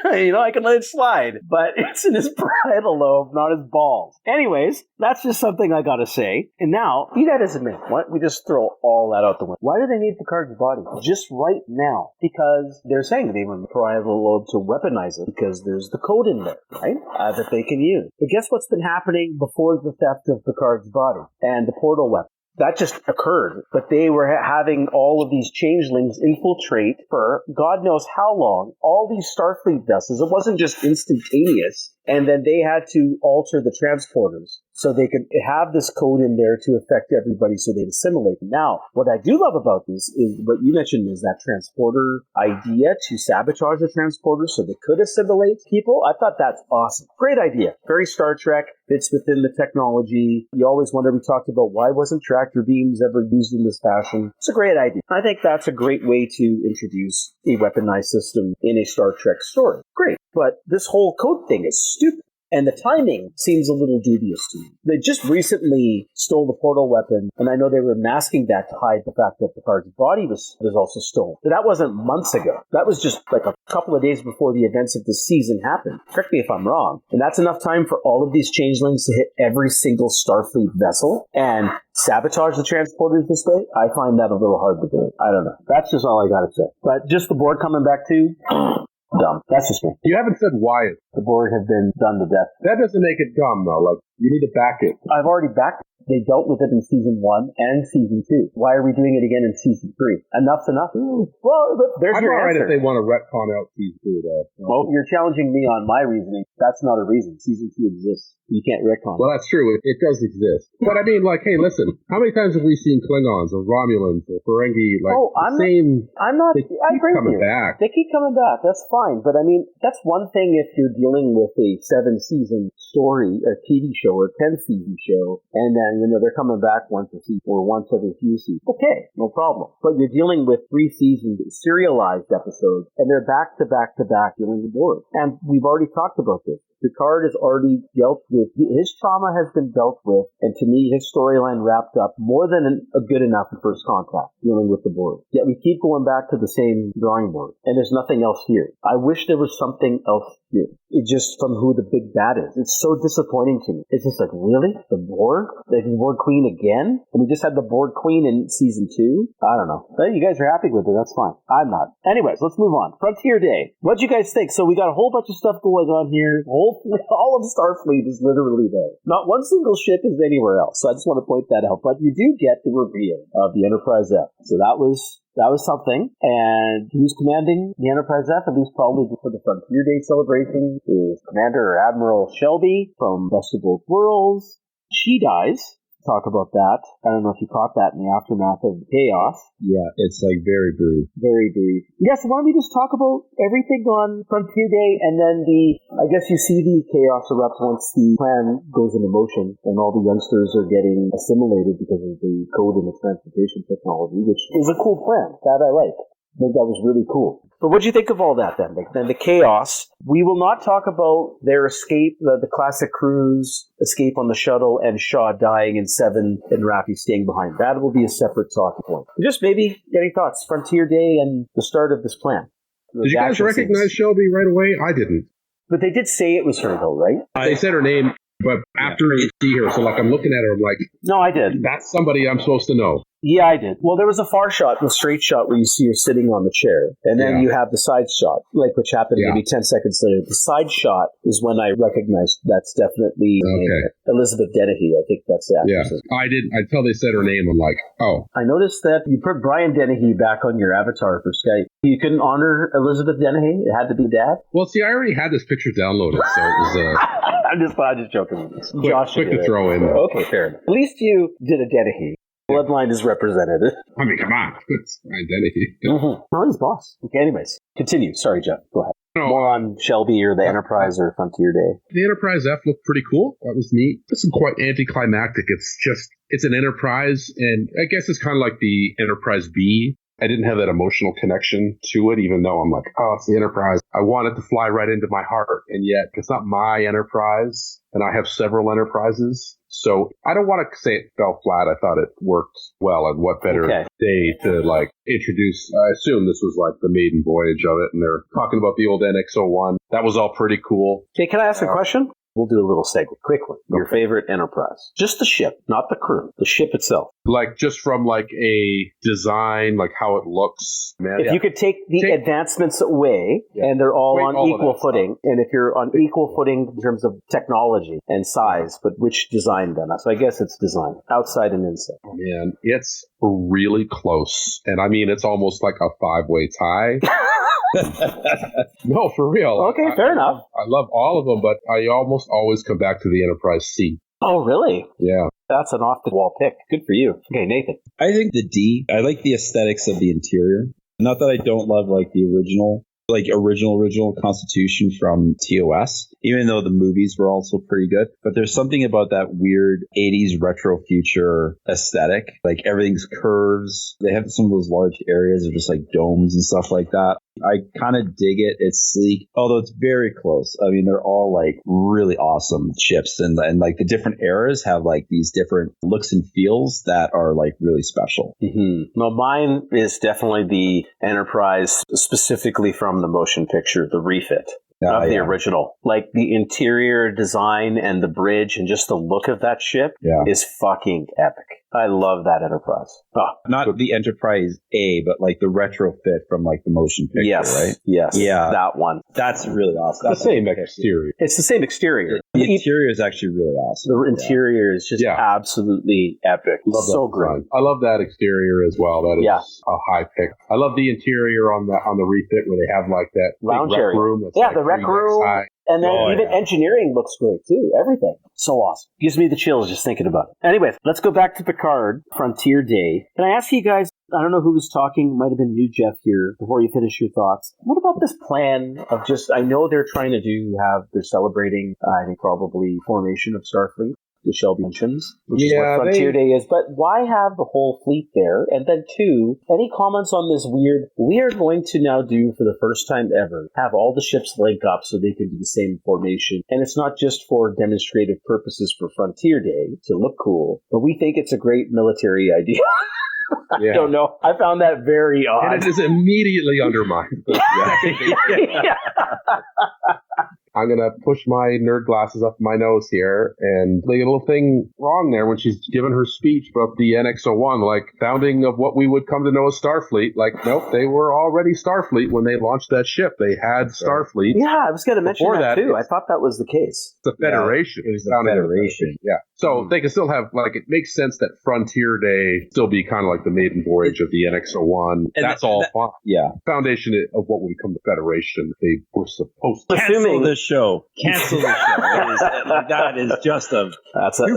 I can let it slide. But it's in his parietal lobe, not his balls. Anyways, that's just something I gotta say. And now, be that as it may, why don't we just throw all that out the window? Why do they need Picard's body? Just right now. Because they're saying they want the parietal lobe to weaponize it, because there's the code in there, right? That they can use. But guess what's been happening before the theft of Picard's body and the portal weapon? That just occurred, but they were having all of these changelings infiltrate for God knows how long, all these Starfleet vessels. It wasn't just instantaneous. And then they had to alter the transporters so they could have this code in there to affect everybody so they'd assimilate. Now, what I do love about this is what you mentioned is that transporter idea to sabotage the transporter so they could assimilate people. I thought that's awesome. Great idea. Very Star Trek. Fits within the technology. You always wonder, we talked about why wasn't tractor beams ever used in this fashion. It's a great idea. I think that's a great way to introduce a weaponized system in a Star Trek story. Great. But this whole code thing is stupid. And the timing seems a little dubious to me. They just recently stole the portal weapon, and I know they were masking that to hide the fact that Picard's body was also stolen. But that wasn't months ago. That was just like a couple of days before the events of this season happened. Correct me if I'm wrong. And that's enough time for all of these changelings to hit every single Starfleet vessel and sabotage the transporters this way? I find that a little hard to do. I don't know. That's just all I gotta say. But just the board coming back too. Dumb. That's just me. You haven't said why. The board have been done to death. That doesn't make it dumb, though. Like, you need to back it. I've already backed it. They dealt with it in season 1 and season 2. Why are we doing it again in season 3? Enough's enough. Well, there's I'm your all right answer. if they want to retcon out season 2, though. Well, you're challenging me on my reasoning. That's not a reason. Season 2 exists. You can't retcon. Well, that's true. It does exist. But I mean, like, hey, listen. How many times have we seen Klingons or Romulans or Ferengi? Like, They keep coming back. They keep coming back. That's fine. But I mean, that's one thing if you're dealing with a 7-season story, a TV show, or a 10-season show, and then, they're coming back once a season or once every few seasons. Okay, no problem. But you're dealing with 3-season serialized episodes, and they're back to back to back dealing with board. And we've already talked about this. Picard has already dealt with, his trauma has been dealt with, and to me, his storyline wrapped up more than a good enough in First Contact, dealing with the board. Yet we keep going back to the same drawing board, and there's nothing else here. I wish there was something else here. It just from who the big bad is. It's so disappointing to me. It's just like, really? The Borg? The Borg Queen again? And we just had the Borg Queen in season 2? I don't know. But you guys are happy with it. That's fine. I'm not. Anyways, let's move on. Frontier Day. What'd you guys think? So we got a whole bunch of stuff going on here. All of Starfleet is literally there. Not one single ship is anywhere else. So I just want to point that out. But you do get the reveal of the Enterprise F. So that was something. And who's commanding the Enterprise F, at least probably for the Frontier Day celebration, is Commander or Admiral Shelby from Best of Both Worlds. She dies. Talk about that. I don't know if you caught that in the aftermath of the chaos. Yeah, it's like very brief. Very brief. Yes, why don't we just talk about everything on Frontier Day, and then I guess you see the chaos erupt once the plan goes into motion, and all the youngsters are getting assimilated because of the code and the transportation technology, which is a cool plan. That I like. I think that was really cool. But what do you think of all that then? Then the chaos. We will not talk about their escape, the classic crew's escape on the shuttle and Shaw dying in 7 and Raffi staying behind. That will be a separate talking point. Just maybe any thoughts? Frontier Day and the start of this plan. Did you guys recognize Shelby right away? I didn't. But they did say it was her though, right? They said her name, but after I see her, so like I'm looking at her, I'm like, no, I did. That's somebody I'm supposed to know. Yeah, I did. Well, there was a far shot, the straight shot, where you see her sitting on the chair. And then you have the side shot, like which happened maybe 10 seconds later. The side shot is when I recognized that's definitely Elizabeth Dennehy. I think that's the actress. Yeah, I did. Until they said her name, I'm like, oh. I noticed that you put Brian Dennehy back on your avatar for Skype. You couldn't honor Elizabeth Dennehy? It had to be Dad? Well, see, I already had this picture downloaded, so it was... I'm just joking with this. Quick to throw in. Okay, fair enough. At least you did a Dennehy. Bloodline is represented. I mean, come on. It's identity. Mm-hmm. No, he's boss. Okay, anyways. Continue. Sorry, Jeff. Go ahead. More on Shelby or the Enterprise or Frontier Day. The Enterprise F looked pretty cool. That was neat. This is quite anticlimactic. It's an Enterprise, and I guess it's kind of like the Enterprise B I didn't have that emotional connection to it, even though I'm like, oh, it's the Enterprise. I want it to fly right into my heart. And yet it's not my Enterprise. And I have several Enterprises. So I don't want to say it fell flat. I thought it worked well. And what better day to like introduce, I assume this was like the maiden voyage of it. And they're talking about the old NX-01. That was all pretty cool. Okay, can I ask a question? We'll do a little segue, quick one. Your favorite Enterprise. Just the ship, not the crew. The ship itself. Like just from like a design, like how it looks. Man, if you could take the advancements away and they're all on equal footing, and if you're on equal footing in terms of technology and size, but which design then? So I guess it's design, outside and inside. Oh, man, it's really close. And I mean, it's almost like a 5-way tie. No, for real. Okay, fair enough. I love all of them, but I almost always come back to the Enterprise C. Oh, really? Yeah. That's an off-the-wall pick. Good for you. Okay, Nathan. I think the D. I like the aesthetics of the interior. Not that I don't love like the original Constitution from TOS, even though the movies were also pretty good. But there's something about that weird 80s retro future aesthetic. Like everything's curves. They have some of those large areas of just like domes and stuff like that. I kind of dig it. It's sleek, although it's very close. I mean, they're all like really awesome ships, and like the different eras have like these different looks and feels that are like really special. Mm-hmm. Well, mine is definitely the Enterprise, specifically from the motion picture, the refit. Of the original. Like the interior design and the bridge and just the look of that ship is fucking epic. I love that Enterprise. Oh. Not the Enterprise A, but like the retrofit from like the motion picture, right? Yes. Yeah. That one. That's really awesome. It's the same exterior. It's the same exterior. The interior is actually really awesome. The interior is just absolutely epic. Love so that great. I love that exterior as well. That is a high pick. I love the interior on the refit where they have like that lounge rec area. room. That's like the rec room. And then engineering looks great too. Everything. So awesome. Gives me the chills just thinking about it. Anyway, let's go back to Picard, Frontier Day. Can I ask you guys, I don't know who was talking, might have been you, Jeff, here, before you finish your thoughts. What about this plan of just, I know they're trying to they're celebrating, I think probably formation of Starfleet. The Shelby mentions, which is what Frontier Day is. But why have the whole fleet there? And then two, any comments on this weird, we are going to now do for the first time ever, have all the ships link up so they can do the same formation. And it's not just for demonstrative purposes for Frontier Day to look cool, but we think it's a great military idea. I don't know. I found that very odd. And it is immediately undermined. I'm going to push my nerd glasses up my nose here and lay a little thing wrong there when she's given her speech about the NX-01, like founding of what we would come to know as Starfleet. Like, nope, they were already Starfleet when they launched that ship. They had Starfleet. Yeah, I was going to mention that too. I thought that was the case. The Federation. It was the Federation. Yeah. So they can still have, like, it makes sense that Frontier Day still be kind of like the maiden voyage of the NX-01. And that's all fine. Yeah. Foundation of what would become the Federation. They were supposed to. Cancel this show. Cancel the show. That is just too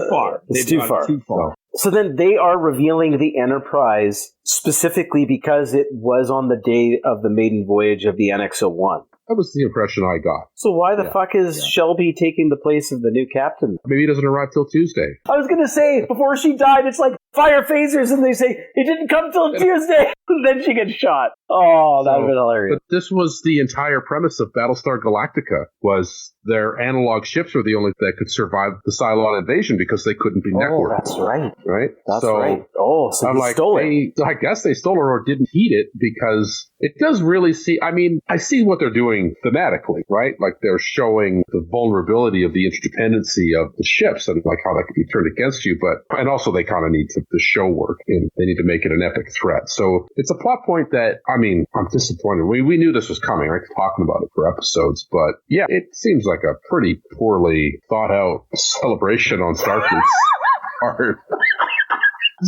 far. It's too far. No. So then they are revealing the Enterprise specifically because it was on the day of the maiden voyage of the NX-01. That was the impression I got. So why the fuck is Shelby taking the place of the new captain? Maybe he doesn't arrive till Tuesday. I was going to say, before she died, it's like fire phasers, and they say, it didn't come till Tuesday. Then she gets shot. Oh, that would have been hilarious. But this was the entire premise of Battlestar Galactica, was their analog ships were the only that could survive the Cylon invasion because they couldn't be networked. That's right. Right? That's right. Oh, so I'm they stole it. I guess they stole it or didn't heat it because it does really I see what they're doing thematically, right? Like they're showing the vulnerability of the interdependency of the ships and like how that could be turned against you. And also they kind of need the show work and they need to make it an epic threat. So it's a plot point that, I'm disappointed. We knew this was coming, right? Talking about it for episodes, but yeah, it seems like a pretty poorly thought out celebration on Starfleet's part.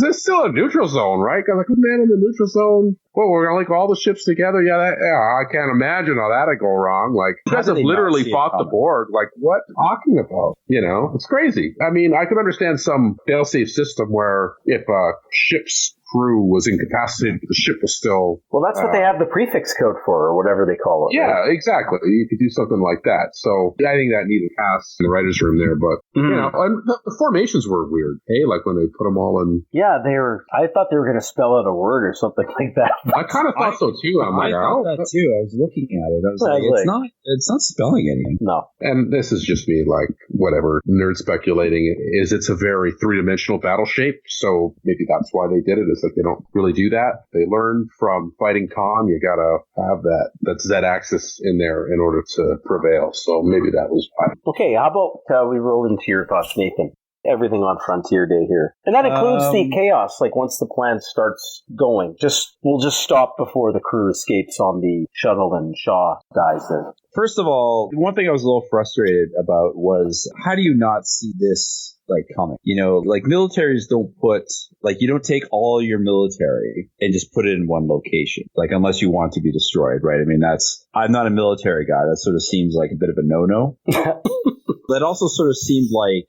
There's still a neutral zone, right? Because like, man, in the neutral zone, well, we're gonna link all the ships together. I can't imagine how that'd go wrong. Like, you guys have literally fought the Borg. Like, what talking about? It's crazy. I mean, I could understand some fail-safe system where if a ship's crew was incapacitated, but the ship was still... Well, that's what they have the prefix code for, or whatever they call it. Yeah, right? exactly. You could do something like that. So I think that needed pass in the writer's room there. But, and the formations were weird, hey? Like when they put them all in... Yeah, I thought they were going to spell out a word or something like that. I kind of thought so, too. I'm like, I thought that, too. I was looking at it. I was like, it's not spelling anything. No. And this is just me, like, whatever, nerd speculating. It's a very three-dimensional battle shape, so maybe that's why they did it, is that they don't really do that. They learn from fighting Khan, you gotta have that Z-axis in there in order to prevail, so maybe that was why. Okay, how about we roll into your thoughts, Nathan? Everything on Frontier Day here. And that includes the chaos, like once the plan starts going. We'll just stop before the crew escapes on the shuttle and Shaw dies there. First of all, one thing I was a little frustrated about was, how do you not see this like coming? You know, like militaries don't you don't take all your military and just put it in one location, like unless you want to be destroyed, right? I mean, I'm not a military guy. That sort of seems like a bit of a no-no. That also sort of seemed like,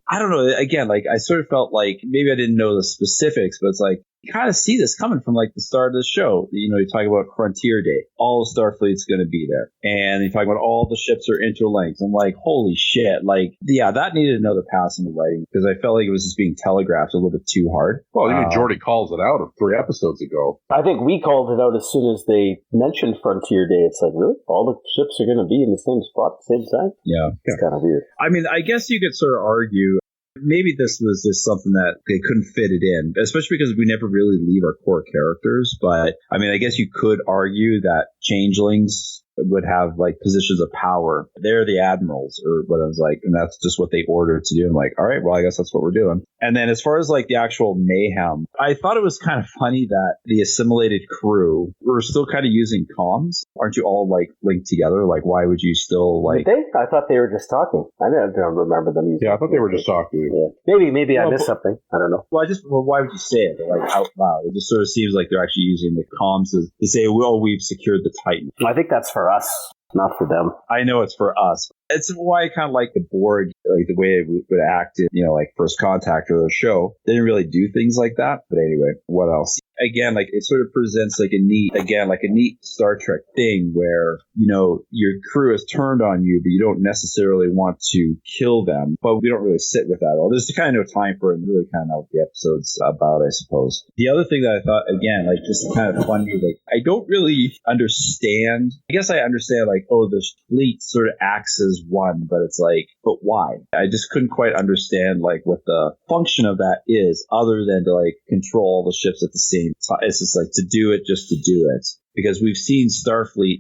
I don't know. Again, like I sort of felt like maybe I didn't know the specifics, but it's like, you kind of see this coming from like the start of the show. You know, you talk about Frontier Day, all of Starfleet's going to be there. And you talk about all the ships are interlinked. I'm like, holy shit. Like, yeah, that needed another pass in the writing because I felt like it was just being telegraphed a little bit too hard. Well, even Geordi calls it out 3 episodes ago. I think we called it out as soon as they mentioned Frontier Day. It's like, really? All the ships are going to be in the same spot at the same time? Yeah. It's kind of weird. I mean, I guess you could sort of argue maybe this was just something that they couldn't fit it in, especially because we never really leave our core characters. But I mean, I guess you could argue that changelings would have like positions of power. They're the admirals or what I was like, and that's just what they ordered to do. I'm like, all right, well, I guess that's what we're doing. And then as far as like the actual mayhem, I thought it was kind of funny that the assimilated crew were still kind of using comms. Aren't you all like linked together? Like, why would you still like... Did they? I thought they were just talking. I don't remember them using... Yeah, I thought they were just talking. Yeah. Maybe I missed something. I don't know. Well, why would you say it like out loud? It just sort of seems like they're actually using the comms to say, well, we've secured the Titan. I think that's for us, not for them. I know it's for us. It's why I kind of like the Borg, like the way it would act in, you know, like First Contact or the show. They didn't really do things like that. But anyway, what else? Again, like it sort of presents like a neat Star Trek thing where, you know, your crew is turned on you, but you don't necessarily want to kill them. But we don't really sit with that all. There's kind of no time for it, and really kind of know what the episode's about, I suppose. The other thing that I thought, again, like just kind of funny, like I don't really understand. I guess I understand like, oh, the fleet sort of acts as one, but it's like, but why? I just couldn't quite understand like what the function of that is, other than to like control all the ships at the same time. It's just like to do it just to do it. Because we've seen Starfleet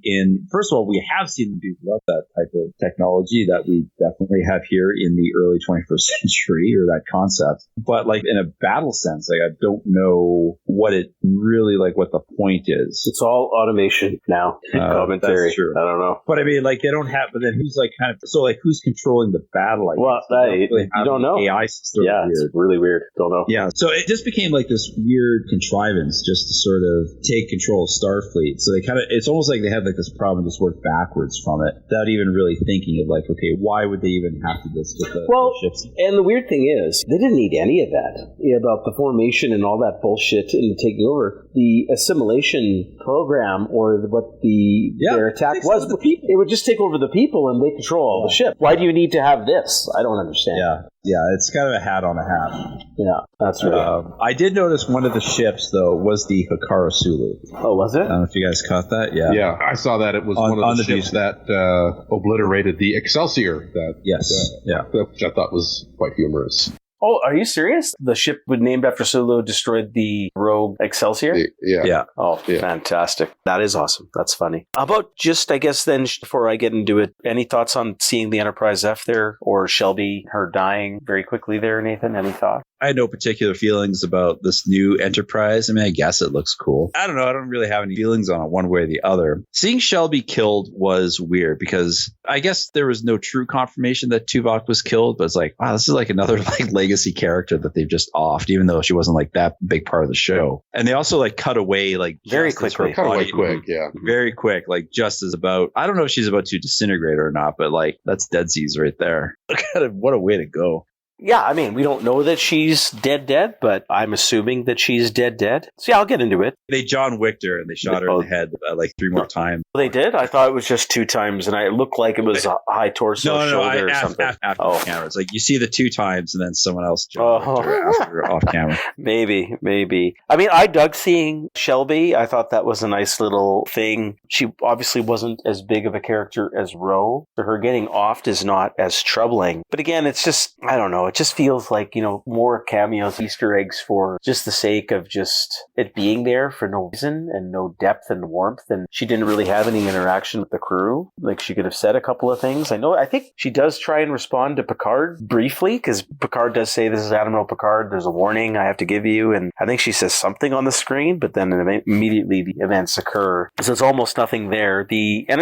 first of all, we have seen them do that type of technology that we definitely have here in the early 21st century, or that concept. But like in a battle sense, like I don't know what it really, like what the point is. It's all automation now. Commentary. That's true. I don't know. But I mean, like they don't have, but then who's like kind of, so like who's controlling the battle? Like, well, you don't know. AI system. Yeah, it's really weird. Don't know. Yeah. So it just became like this weird contrivance just to sort of take control of Starfleet. So they kind of, it's almost like they had like this problem and just worked backwards from it without even really thinking of like, okay, why would they even have to just get the ships? And the weird thing is, they didn't need any of that about the formation and all that bullshit and taking over. The assimilation program or what their attack was, it would just take over the people and they control all the ship. Why do you need to have this? I don't understand. Yeah, it's kind of a hat on a hat. Yeah, that's right. I did notice one of the ships, though, was the Hikaru Sulu. Oh, was it? I don't know if you guys caught that. Yeah. Yeah, I saw that. It was one of the ships that obliterated the Excelsior. Which I thought was quite humorous. Oh, are you serious? The ship named after Sulu destroyed the rogue Excelsior? Yeah. Oh, fantastic. That is awesome. That's funny. How about just, I guess then, before I get into it, any thoughts on seeing the Enterprise F there or Shelby, her dying very quickly there, Nathan? Any thoughts? I had no particular feelings about this new Enterprise. I mean, I guess it looks cool. I don't know. I don't really have any feelings on it one way or the other. Seeing Shelby killed was weird because I guess there was no true confirmation that Tuvok was killed, but it's like, wow, this is like another like legacy character that they've just offed, even though she wasn't like that big part of the show. And they also like cut away like very quickly. Very quick, like just as about, I don't know if she's about to disintegrate or not, but like that's deadsies right there. What a way to go. Yeah, I mean, we don't know that she's dead, but I'm assuming that she's dead. So yeah, I'll get into it. They John Wicked her and they shot her in the head like 3 more times. They did? I thought it was just 2 times, and it looked like it was a high torso shoulder or something. After the camera. It's like you see the 2 times and then someone else John Wicked her after off camera. Maybe. I mean, I dug seeing Shelby. I thought that was a nice little thing. She obviously wasn't as big of a character as Ro, so her getting offed is not as troubling. But again, it's just, I don't know, it just feels like, more cameos, Easter eggs for just the sake of just it being there for no reason and no depth and warmth. And she didn't really have any interaction with the crew. Like, she could have said a couple of things. I think she does try and respond to Picard briefly, because Picard does say, "This is Admiral Picard. There's a warning I have to give you." And I think she says something on the screen, but then immediately the events occur. So it's almost nothing there.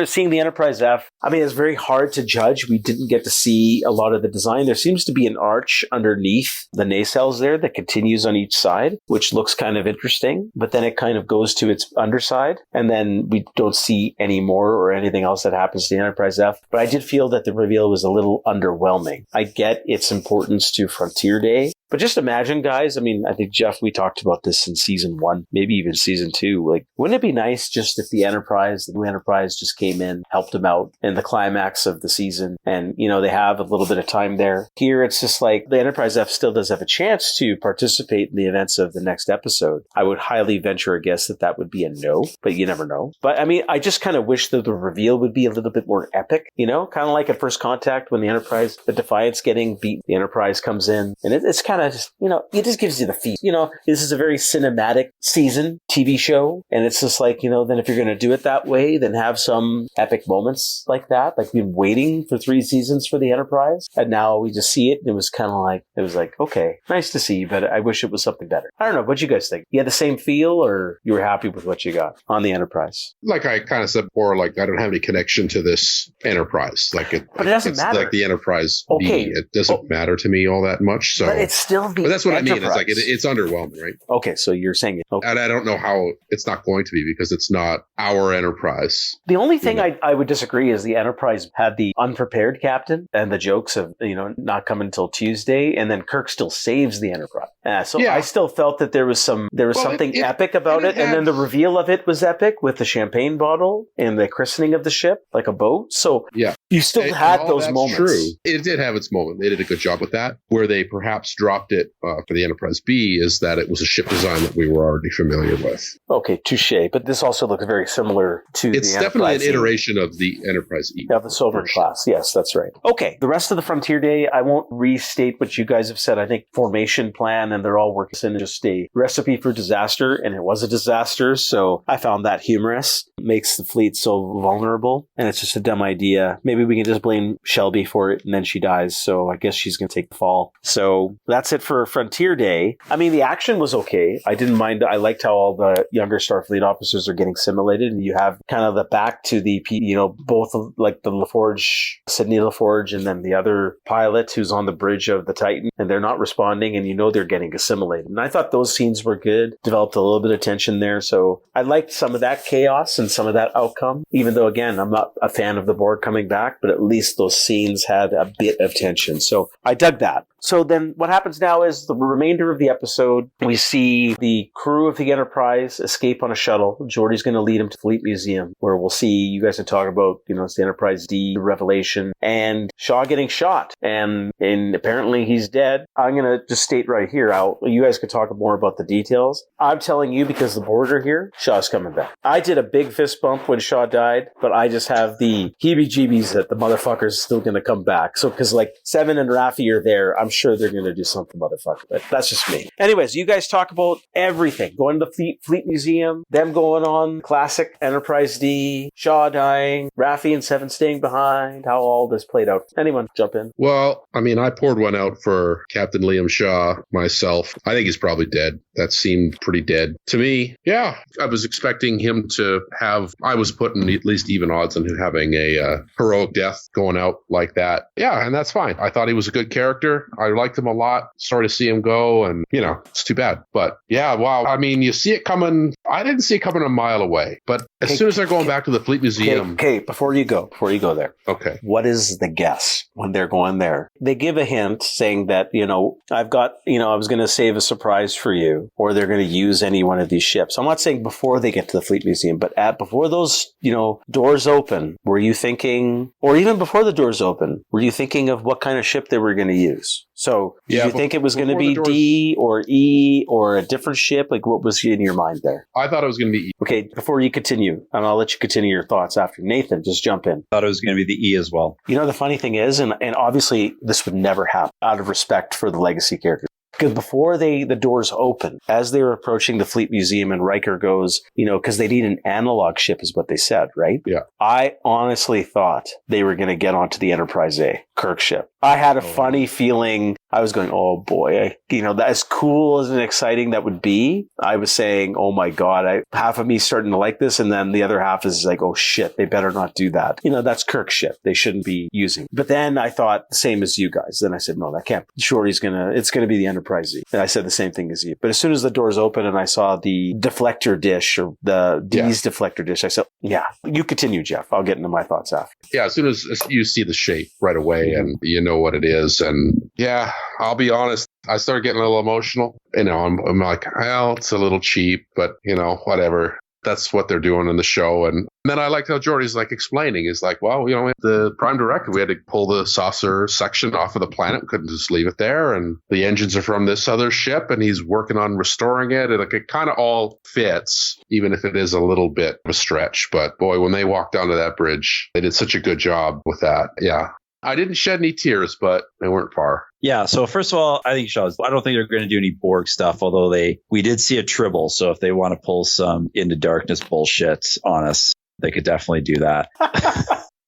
Seeing the Enterprise F, I mean, it's very hard to judge. We didn't get to see a lot of the design. There seems to be an arch underneath the nacelles there that continues on each side, which looks kind of interesting, but then it kind of goes to its underside, and then we don't see any more or anything else that happens to the Enterprise F. But I did feel that the reveal was a little underwhelming. I get its importance to Frontier Day, but just imagine, guys, I mean, I think, Jeff, we talked about this in season 1, maybe even season 2. Like, wouldn't it be nice just if the new Enterprise just came in, helped them out in the climax of the season, and, they have a little bit of time there. Here, it's just like the Enterprise F still does have a chance to participate in the events of the next episode. I would highly venture a guess that would be a no, but you never know. But I mean, I just kind of wish that the reveal would be a little bit more epic, kind of like at First Contact when the Defiance getting beat, the Enterprise comes in, and it's kind of just, it just gives you the feast. This is a very cinematic season TV show, and it's just like, then if you're going to do it that way, then have some epic moments like that. Like, we've been waiting for 3 seasons for the Enterprise, and now we just see it, and it was like, okay, nice to see, but I wish it was something better. I don't know, what you guys think? You had the same feel, or you were happy with what you got on the Enterprise? Like I kind of said before, like, I don't have any connection to this Enterprise. But it doesn't matter. Like the Enterprise B, it doesn't matter to me all that much. So, but it's still the. But that's what Enterprise. I mean. It's like it's underwhelming, right? Okay, so you're saying it. Okay. And I don't know how it's not going to be, because it's not our Enterprise. The only thing I would disagree is the Enterprise had the unprepared captain and the jokes of not coming until Tuesday, and then Kirk still saves the Enterprise. I still felt that there was something epic about it, and then the reveal of it was epic with the champagne bottle and the christening of the ship like a boat. So you still had those moments. True, it did have its moment. They did a good job with that. Where they perhaps dropped it for the Enterprise B is that it was a ship design that we were already familiar with. Okay, touche. But this also looks very similar to the Enterprise. It's definitely an iteration of the Enterprise E. Of the Sovereign class. Yes, that's right. Okay, the rest of the Frontier Day, I won't restate what you guys have said. I think formation plan, and they're all working in just a recipe for disaster, and it was a disaster, so I found that humorous. It makes the fleet so vulnerable, and it's just a dumb idea. Maybe we can just blame Shelby for it, and then she dies, so I guess she's going to take the fall. So that's it for Frontier Day. I mean, the action was okay. I didn't mind. I liked how all the younger Starfleet officers are getting simulated, and you have kind of the back to the, both of, like, the LaForge, Sidney LaForge, and then the other pilot who's on the bridge of the Titan, and they're not responding, and they're getting assimilated. And I thought those scenes were good, developed a little bit of tension there, so I liked some of that chaos and some of that outcome, even though, again, I'm not a fan of the Borg coming back, but at least those scenes had a bit of tension, so I dug that. So then what happens now is the remainder of the episode, we see the crew of the Enterprise escape on a shuttle. Geordi's going to lead them to the Fleet Museum, where we'll see, you guys can talk about, it's the Enterprise D revelation, and Shaw getting shot, and apparently he's dead. I'm going to just state right here, you guys could talk more about the details. I'm telling you, because the Borg are here, Shaw's coming back. I did a big fist bump when Shaw died, but I just have the heebie-jeebies that the motherfucker's still going to come back. So, because like Seven and Raffi are there, I'm sure they're going to do something motherfucker, but that's just me. Anyways, you guys talk about everything. Going to the Fleet Museum, them going on classic Enterprise D, Shaw dying, Raffi and Seven staying behind, how all this played out. Anyone jump in? Well, I mean, I poured one out for Captain Liam Shaw myself. I think he's probably dead. That seemed pretty dead to me. Yeah, I was expecting him to have, I was putting at least even odds on him having a heroic death going out like that. Yeah, and that's fine. I thought he was a good character. I liked him a lot. Sorry to see him go, and, it's too bad. But yeah, wow. I mean, you see it coming. I didn't see it coming a mile away. But as soon as they're going back to the Fleet Museum. Okay, before you go there. Okay. What is the guess when they're going there? They give a hint saying that, I've got, I was going to save a surprise for you, or they're going to use any one of these ships. I'm not saying before they get to the Fleet Museum, but before those, doors open, were you thinking, or even before the doors open, were you thinking of what kind of ship they were going to use? So did you think it was going to be D or E or a different ship? Like, what was in your mind there? I thought it was going to be E. Okay, before you continue, and I'll let you continue your thoughts after. Nathan, just jump in. Thought it was going to be the E as well. The funny thing is, and obviously this would never happen out of respect for the legacy characters. Because before the doors open, as they were approaching the Fleet Museum, and Riker goes, because they need an analog ship is what they said, right? Yeah. I honestly thought they were going to get onto the Enterprise A, Kirk's ship. I had a funny feeling. I was going, oh boy, that as cool as and exciting that would be. I was saying, oh my God, half of me starting to like this. And then the other half is like, oh shit, they better not do that. That's Kirk's ship. They shouldn't be using. But then I thought the same as you guys. Then I said, no, that can't. Shorty's it's going to be the Enterprise Z. And I said the same thing as you. But as soon as the doors open and I saw the deflector dish or the D's deflector dish, I said, yeah, you continue, Jeff. I'll get into my thoughts after. Yeah, as soon as you see the shape right away and you know what it is. And yeah, I'll be honest, I started getting a little emotional. I'm like, well, it's a little cheap, but whatever. That's what they're doing in the show. And then I liked how Geordi's explaining is well, the Prime Directive, we had to pull the saucer section off of the planet. We couldn't just leave it there. And the engines are from this other ship and he's working on restoring it. And it kind of all fits, even if it is a little bit of a stretch. But boy, when they walked onto that bridge, they did such a good job with that. Yeah. I didn't shed any tears, but they weren't far. Yeah, so first of all, I think I don't think they're going to do any Borg stuff, although we did see a Tribble, so if they want to pull some Into Darkness bullshit on us, they could definitely do that.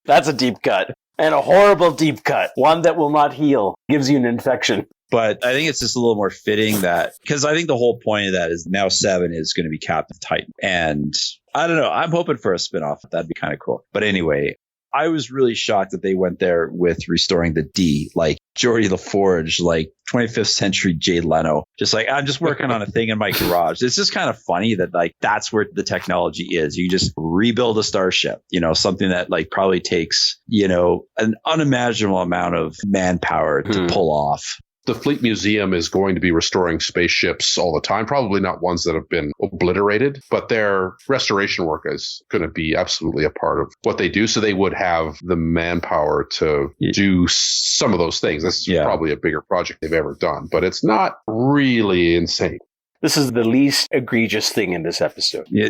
That's a deep cut. And a horrible deep cut. One that will not heal. Gives you an infection. But I think it's just a little more fitting that, because I think the whole point of that is now 7 is going to be Captain Titan. And I don't know, I'm hoping for a spinoff. That'd be kind of cool. But anyway, I was really shocked that they went there with restoring the D, like Geordi LaForge, like 25th century Jay Leno. Just I'm just working on a thing in my garage. It's just kind of funny that that's where the technology is. You just rebuild a starship, something that probably takes, an unimaginable amount of manpower to pull off. The Fleet Museum is going to be restoring spaceships all the time, probably not ones that have been obliterated, but their restoration work is going to be absolutely a part of what they do. So they would have the manpower to do some of those things. This is probably a bigger project they've ever done, but it's not really insane. This is the least egregious thing in this episode. Yeah.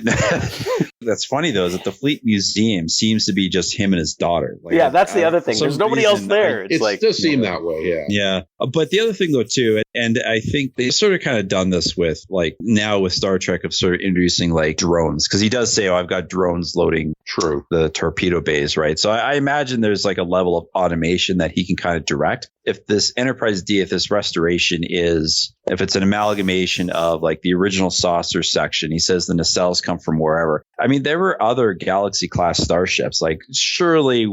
That's funny, though, is that the Fleet Museum seems to be just him and his daughter. That's the other thing. There's nobody else there. It does seem that way, yeah. Yeah. But the other thing, though, too, and I think they sort of kind of done this with, now with Star Trek of sort of introducing, drones. Because he does say, I've got drones loading the torpedo bays, right? So I imagine there's, a level of automation that he can kind of direct. If this Enterprise D, if this restoration if it's an amalgamation of the original saucer section, he says the nacelles come from wherever. I mean, there were other Galaxy class starships. Surely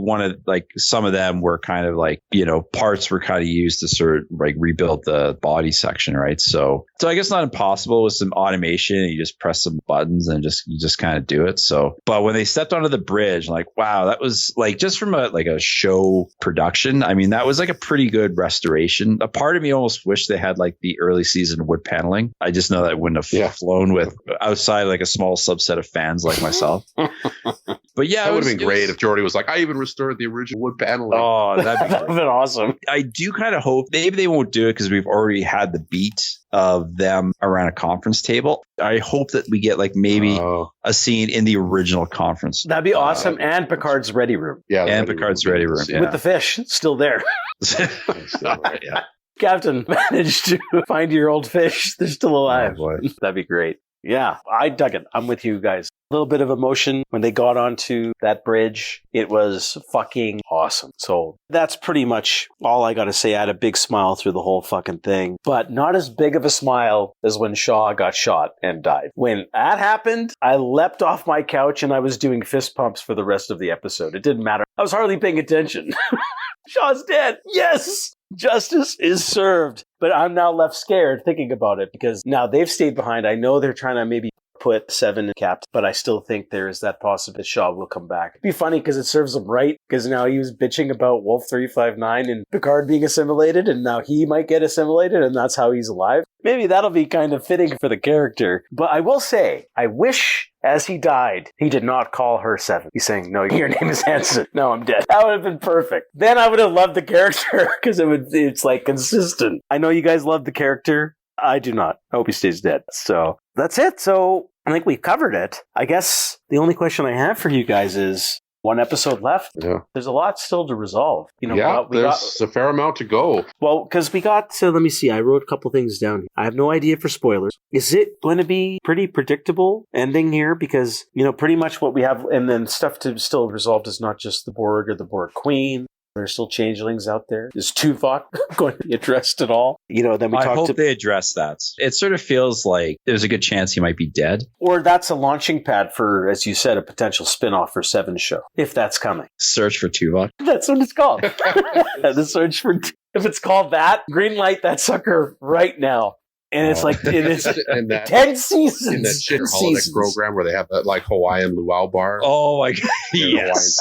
some of them were kind of parts were kind of used to sort of rebuild the body section, right? So I guess not impossible with some automation. You just press some buttons and you just kind of do it. So, but when they stepped onto the bridge, wow, that was just from a show production. I mean, that was a pretty good restoration. A part of me almost wished they had the early season wood paneling. I just know that wouldn't have flown with outside a small subset of fans like myself. But yeah, that would have been great if Geordi was I even restored the original wood paneling. Oh, that'd been awesome. I do kind of hope maybe they won't do it because we've already had the beat of them around a conference table. I hope that we get maybe a scene in the original conference. That'd be awesome. And Picard's ready room. Yeah, and Picard's ready room. Yeah. With the fish still there. Yeah. Captain managed to find your old fish. They're still alive. Oh, boy. That'd be great. Yeah, I dug it. I'm with you guys. A little bit of emotion when they got onto that bridge. It was fucking awesome. So that's pretty much all I got to say. I had a big smile through the whole fucking thing, but not as big of a smile as when Shaw got shot and died. When that happened, I leapt off my couch and I was doing fist pumps for the rest of the episode. It didn't matter. I was hardly paying attention. Shaw's dead. Yes. Justice is served. But I'm now left scared thinking about it because now they've stayed behind. I know they're trying to maybe put 7 in capped, but I still think there is that possibility Shaw will come back. It'd be funny because it serves him right, because now he was bitching about Wolf 359 and Picard being assimilated, and now he might get assimilated, and that's how he's alive. Maybe that'll be kind of fitting for the character. But I will say, I wish as he died, he did not call her 7. He's saying, no, your name is Hanson. No, I'm dead. That would have been perfect. Then I would have loved the character because it's like consistent. I know you guys love the character. I do not. I hope he stays dead. So that's it. So I think we've covered it. I guess the only question I have for you guys is 1 episode left. Yeah. There's a lot still to resolve. There's a fair amount to go. Well, because we got to, let me see, I wrote a couple things down. I have no idea for spoilers. Is it going to be pretty predictable ending here? Because, pretty much what we have, and then stuff to still resolved is not just the Borg or the Borg Queen. There's still changelings out there. Is Tuvok going to be addressed at all? Then I hope they address that. It sort of feels like there's a good chance he might be dead. Or that's a launching pad for, as you said, a potential spin-off for 7 show, if that's coming. Search for Tuvok. That's what it's called. The search for... If it's called that, green light that sucker right now. And it's like, it is 10 seasons. In that shit program where they have that like Hawaiian luau bar. Oh my God. Yes.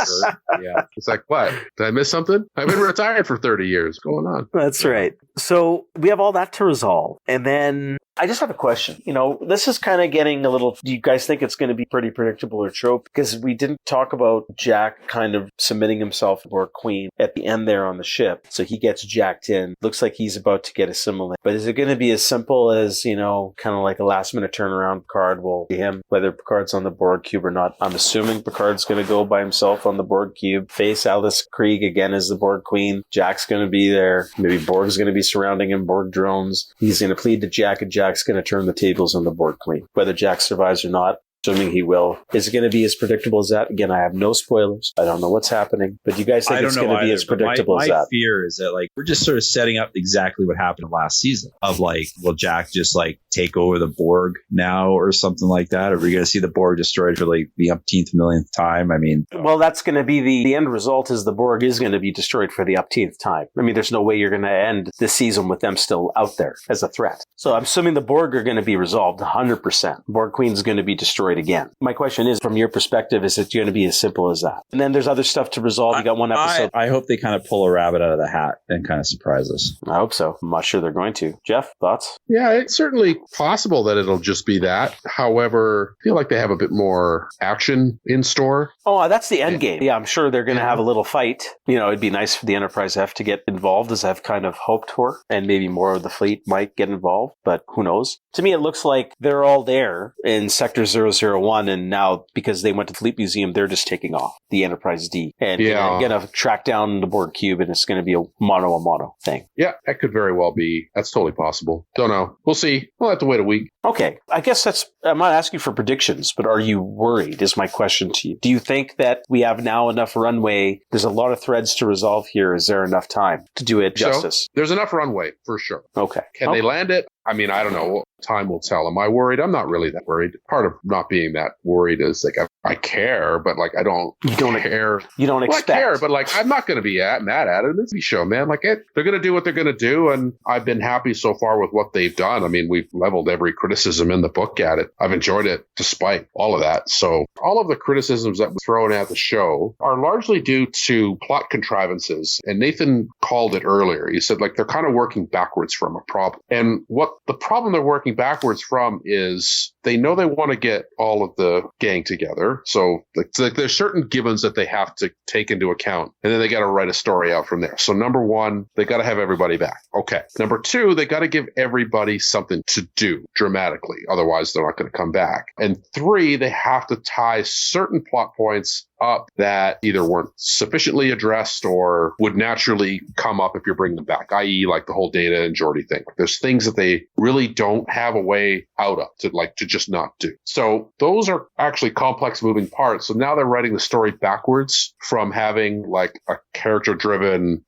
Yeah. It's like, what? Did I miss something? I've been retired for 30 years. What's going on? That's right. So we have all that to resolve. And then I just have a question. This is kind of getting a little, do you guys think it's going to be pretty predictable or trope? Because we didn't talk about Jack kind of submitting himself for Queen at the end there on the ship. So he gets jacked in. Looks like he's about to get assimilated. But is it going to be as simple as, kind of like a last minute turnaround? Picard will see him, whether Picard's on the Borg cube or not. I'm assuming Picard's going to go by himself on the Borg cube, face Alice Krieg again as the Borg Queen. Jack's going to be there. Maybe Borg's going to be surrounding him, Borg drones. He's going to plead to Jack, and Jack's going to turn the tables on the Borg Queen. Whether Jack survives or not, assuming he will. Is it going to be as predictable as that? Again, I have no spoilers. I don't know what's happening. But do you guys think it's going to be as predictable as that? My fear is that we're just sort of setting up exactly what happened last season of will Jack just take over the Borg now or something like that? Are we going to see the Borg destroyed for the umpteenth millionth time? I mean... Well, that's going to be the end result is the Borg is going to be destroyed for the umpteenth time. I mean, there's no way you're going to end this season with them still out there as a threat. So I'm assuming the Borg are going to be resolved 100%. Borg Queen's going to be destroyed again. My question is, from your perspective, is it going to be as simple as that? And then there's other stuff to resolve. You got 1 episode. I hope they kind of pull a rabbit out of the hat and kind of surprise us. I hope so. I'm not sure they're going to. Jeff, thoughts? Yeah, it's certainly possible that it'll just be that. However, I feel like they have a bit more action in store. Oh, that's the end game. Yeah, I'm sure they're going to have a little fight. It'd be nice for the Enterprise F to get involved, as I've kind of hoped for. And maybe more of the fleet might get involved, but who knows? To me, it looks like they're all there in Sector 001, and now, because they went to the Fleet Museum, they're just taking off the Enterprise D and going to track down the Borg Cube, and it's going to be a mono thing. Yeah, that could very well be. That's totally possible. Don't know. We'll see. We'll have to wait a week. Okay. I guess I'm not asking for predictions, but are you worried is my question to you. Do you think that we have now enough runway? There's a lot of threads to resolve here. Is there enough time to do it justice? There's enough runway, for sure. Okay. Can they land it? I mean, I don't know. Time will tell. Am I worried? I'm not really that worried. Part of not being that worried is I care, but I don't care. You don't expect. I care, but I'm not going to be mad at it. It's a show, man. They're going to do what they're going to do, and I've been happy so far with what they've done. I mean, we've leveled every criticism in the book at it. I've enjoyed it despite all of that. So all of the criticisms that were thrown at the show are largely due to plot contrivances. And Nathan called it earlier. He said they're kind of working backwards from a problem. And what the problem they're working backwards from is they know they want to get all of the gang together. So there's certain givens that they have to take into account, and then they got to write a story out from there. So number 1, they got to have everybody back. Okay. Number 2, they got to give everybody something to do dramatically. Otherwise, they're not going to come back. And 3, they have to tie certain plot points up that either weren't sufficiently addressed or would naturally come up if you're bringing them back, i.e. the whole Data and Geordi thing. There's things that they really don't have a way out of to just not do. So those are actually complex moving parts. So now they're writing the story backwards from having like a character-driven,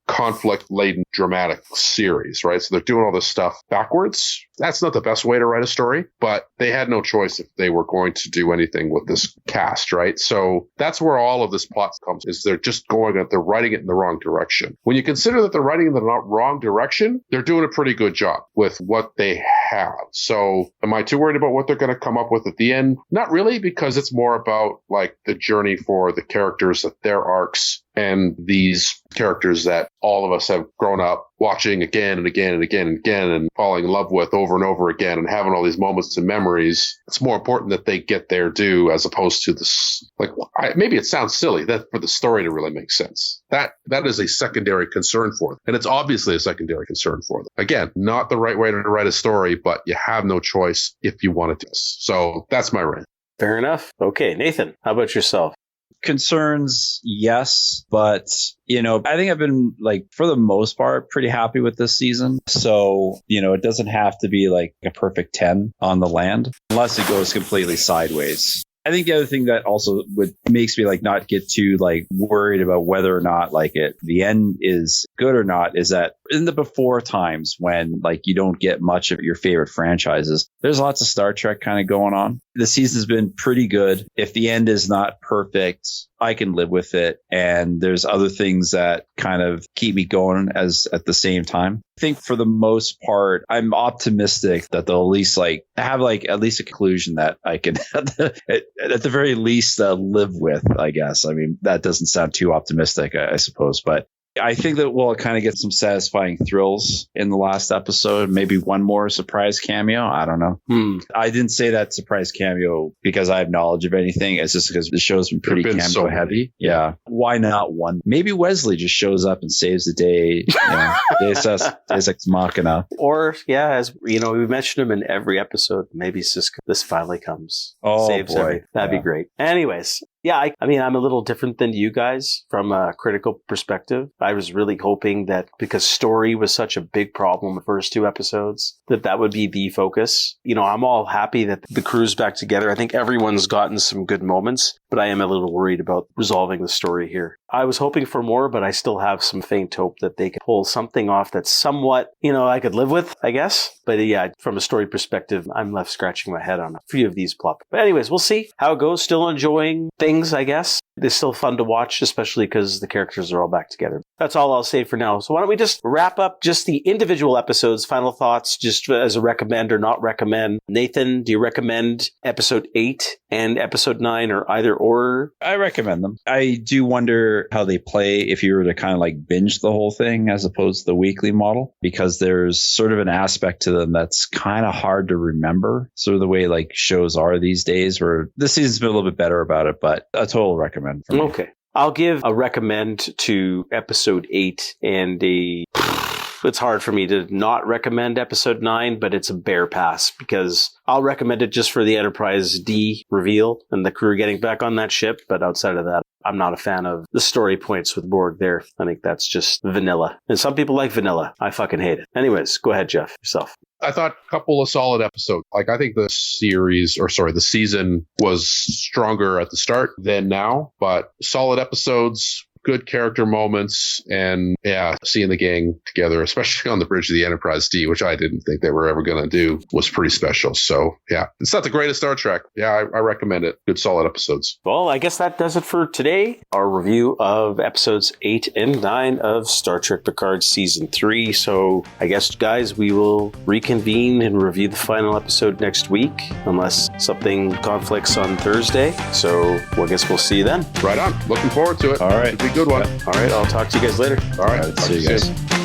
conflict-laden dramatic series, right? So they're doing all this stuff backwards. That's not the best way to write a story, but they had no choice if they were going to do anything with this cast, right? So that's where all of this plot comes, is they're writing it in the wrong direction. When you consider that they're writing in the wrong direction, they're doing a pretty good job with what they have. So am I too worried about what they're going to come up with at the end? Not really, because it's more about like the journey for the characters, their arcs, and these characters that all of us have grown up watching again and again and again and again and falling in love with over and over again and having all these moments and memories. It's more important that they get their due as opposed to this, maybe it sounds silly, that for the story to really make sense. That is a secondary concern for them. And it's obviously a secondary concern for them. Again, not the right way to write a story, but you have no choice if you want to do this. So that's my rant. Fair enough. Okay, Nathan, how about yourself? Concerns, yes, but I think I've been for the most part pretty happy with this season. So it doesn't have to be like a perfect 10 on the land unless it goes completely sideways. I think the other thing that also makes me not get too worried about whether or not the end is good or not is that in the before times when you don't get much of your favorite franchises, there's lots of Star Trek kind of going on. The season's been pretty good. If the end is not perfect, I can live with it. And there's other things that kind of keep me going at the same time. I think for the most part, I'm optimistic that they'll at least have at least a conclusion that I can at the very least live with, I guess. I mean, that doesn't sound too optimistic, I suppose, but I think that we'll kind of get some satisfying thrills in the last episode. Maybe one more surprise cameo. I don't know. I didn't say that surprise cameo because I have knowledge of anything. It's just because the show's been pretty cameo heavy. Yeah. Why not one? Maybe Wesley just shows up and saves the day. Deus Ex Machina. Or, as we mentioned him in every episode. Maybe this finally comes. Oh, saves boy. everything. That'd be great. Anyways. Yeah, I mean, I'm a little different than you guys from a critical perspective. I was really hoping that because story was such a big problem the first two episodes, that would be the focus. I'm all happy that the crew's back together. I think everyone's gotten some good moments, but I am a little worried about resolving the story here. I was hoping for more, but I still have some faint hope that they could pull something off that's somewhat, I could live with, I guess. But yeah, from a story perspective, I'm left scratching my head on a few of these plots. But anyways, we'll see how it goes. Still enjoying things, I guess. It's still fun to watch, especially because the characters are all back together. That's all I'll say for now. So why don't we just wrap up just the individual episodes, final thoughts, just as a recommend or not recommend. Nathan, do you recommend episode 8 and episode 9 or either or? I recommend them. I do wonder how they play if you were to kind of binge the whole thing as opposed to the weekly model, because there's sort of an aspect to them that's kind of hard to remember. Sort of the way shows are these days, where this season's been a little bit better about it, but a total recommend for me. Okay. I'll give a recommend to episode 8 and it's hard for me to not recommend episode 9, but it's a bare pass because I'll recommend it just for the Enterprise D reveal and the crew getting back on that ship. But outside of that, I'm not a fan of the story points with Borg there. I think that's just vanilla. And some people like vanilla. I fucking hate it. Anyways, go ahead, Jeff, yourself. I thought a couple of solid episodes. I think the season was stronger at the start than now, but solid episodes, good character moments, and seeing the gang together, especially on the bridge of the Enterprise D, which I didn't think they were ever going to do, was pretty special. So it's not the greatest Star Trek. I recommend it. Good solid episodes. Well, I guess that does it for today. Our review of episodes 8 and 9 of Star Trek Picard Season 3. So I guess, guys, we will reconvene and review the final episode next week, unless something conflicts on Thursday. So I guess we'll see you then. Right on. Looking forward to it. All right. Good one. All right, I'll talk to you guys later. All right. See you guys.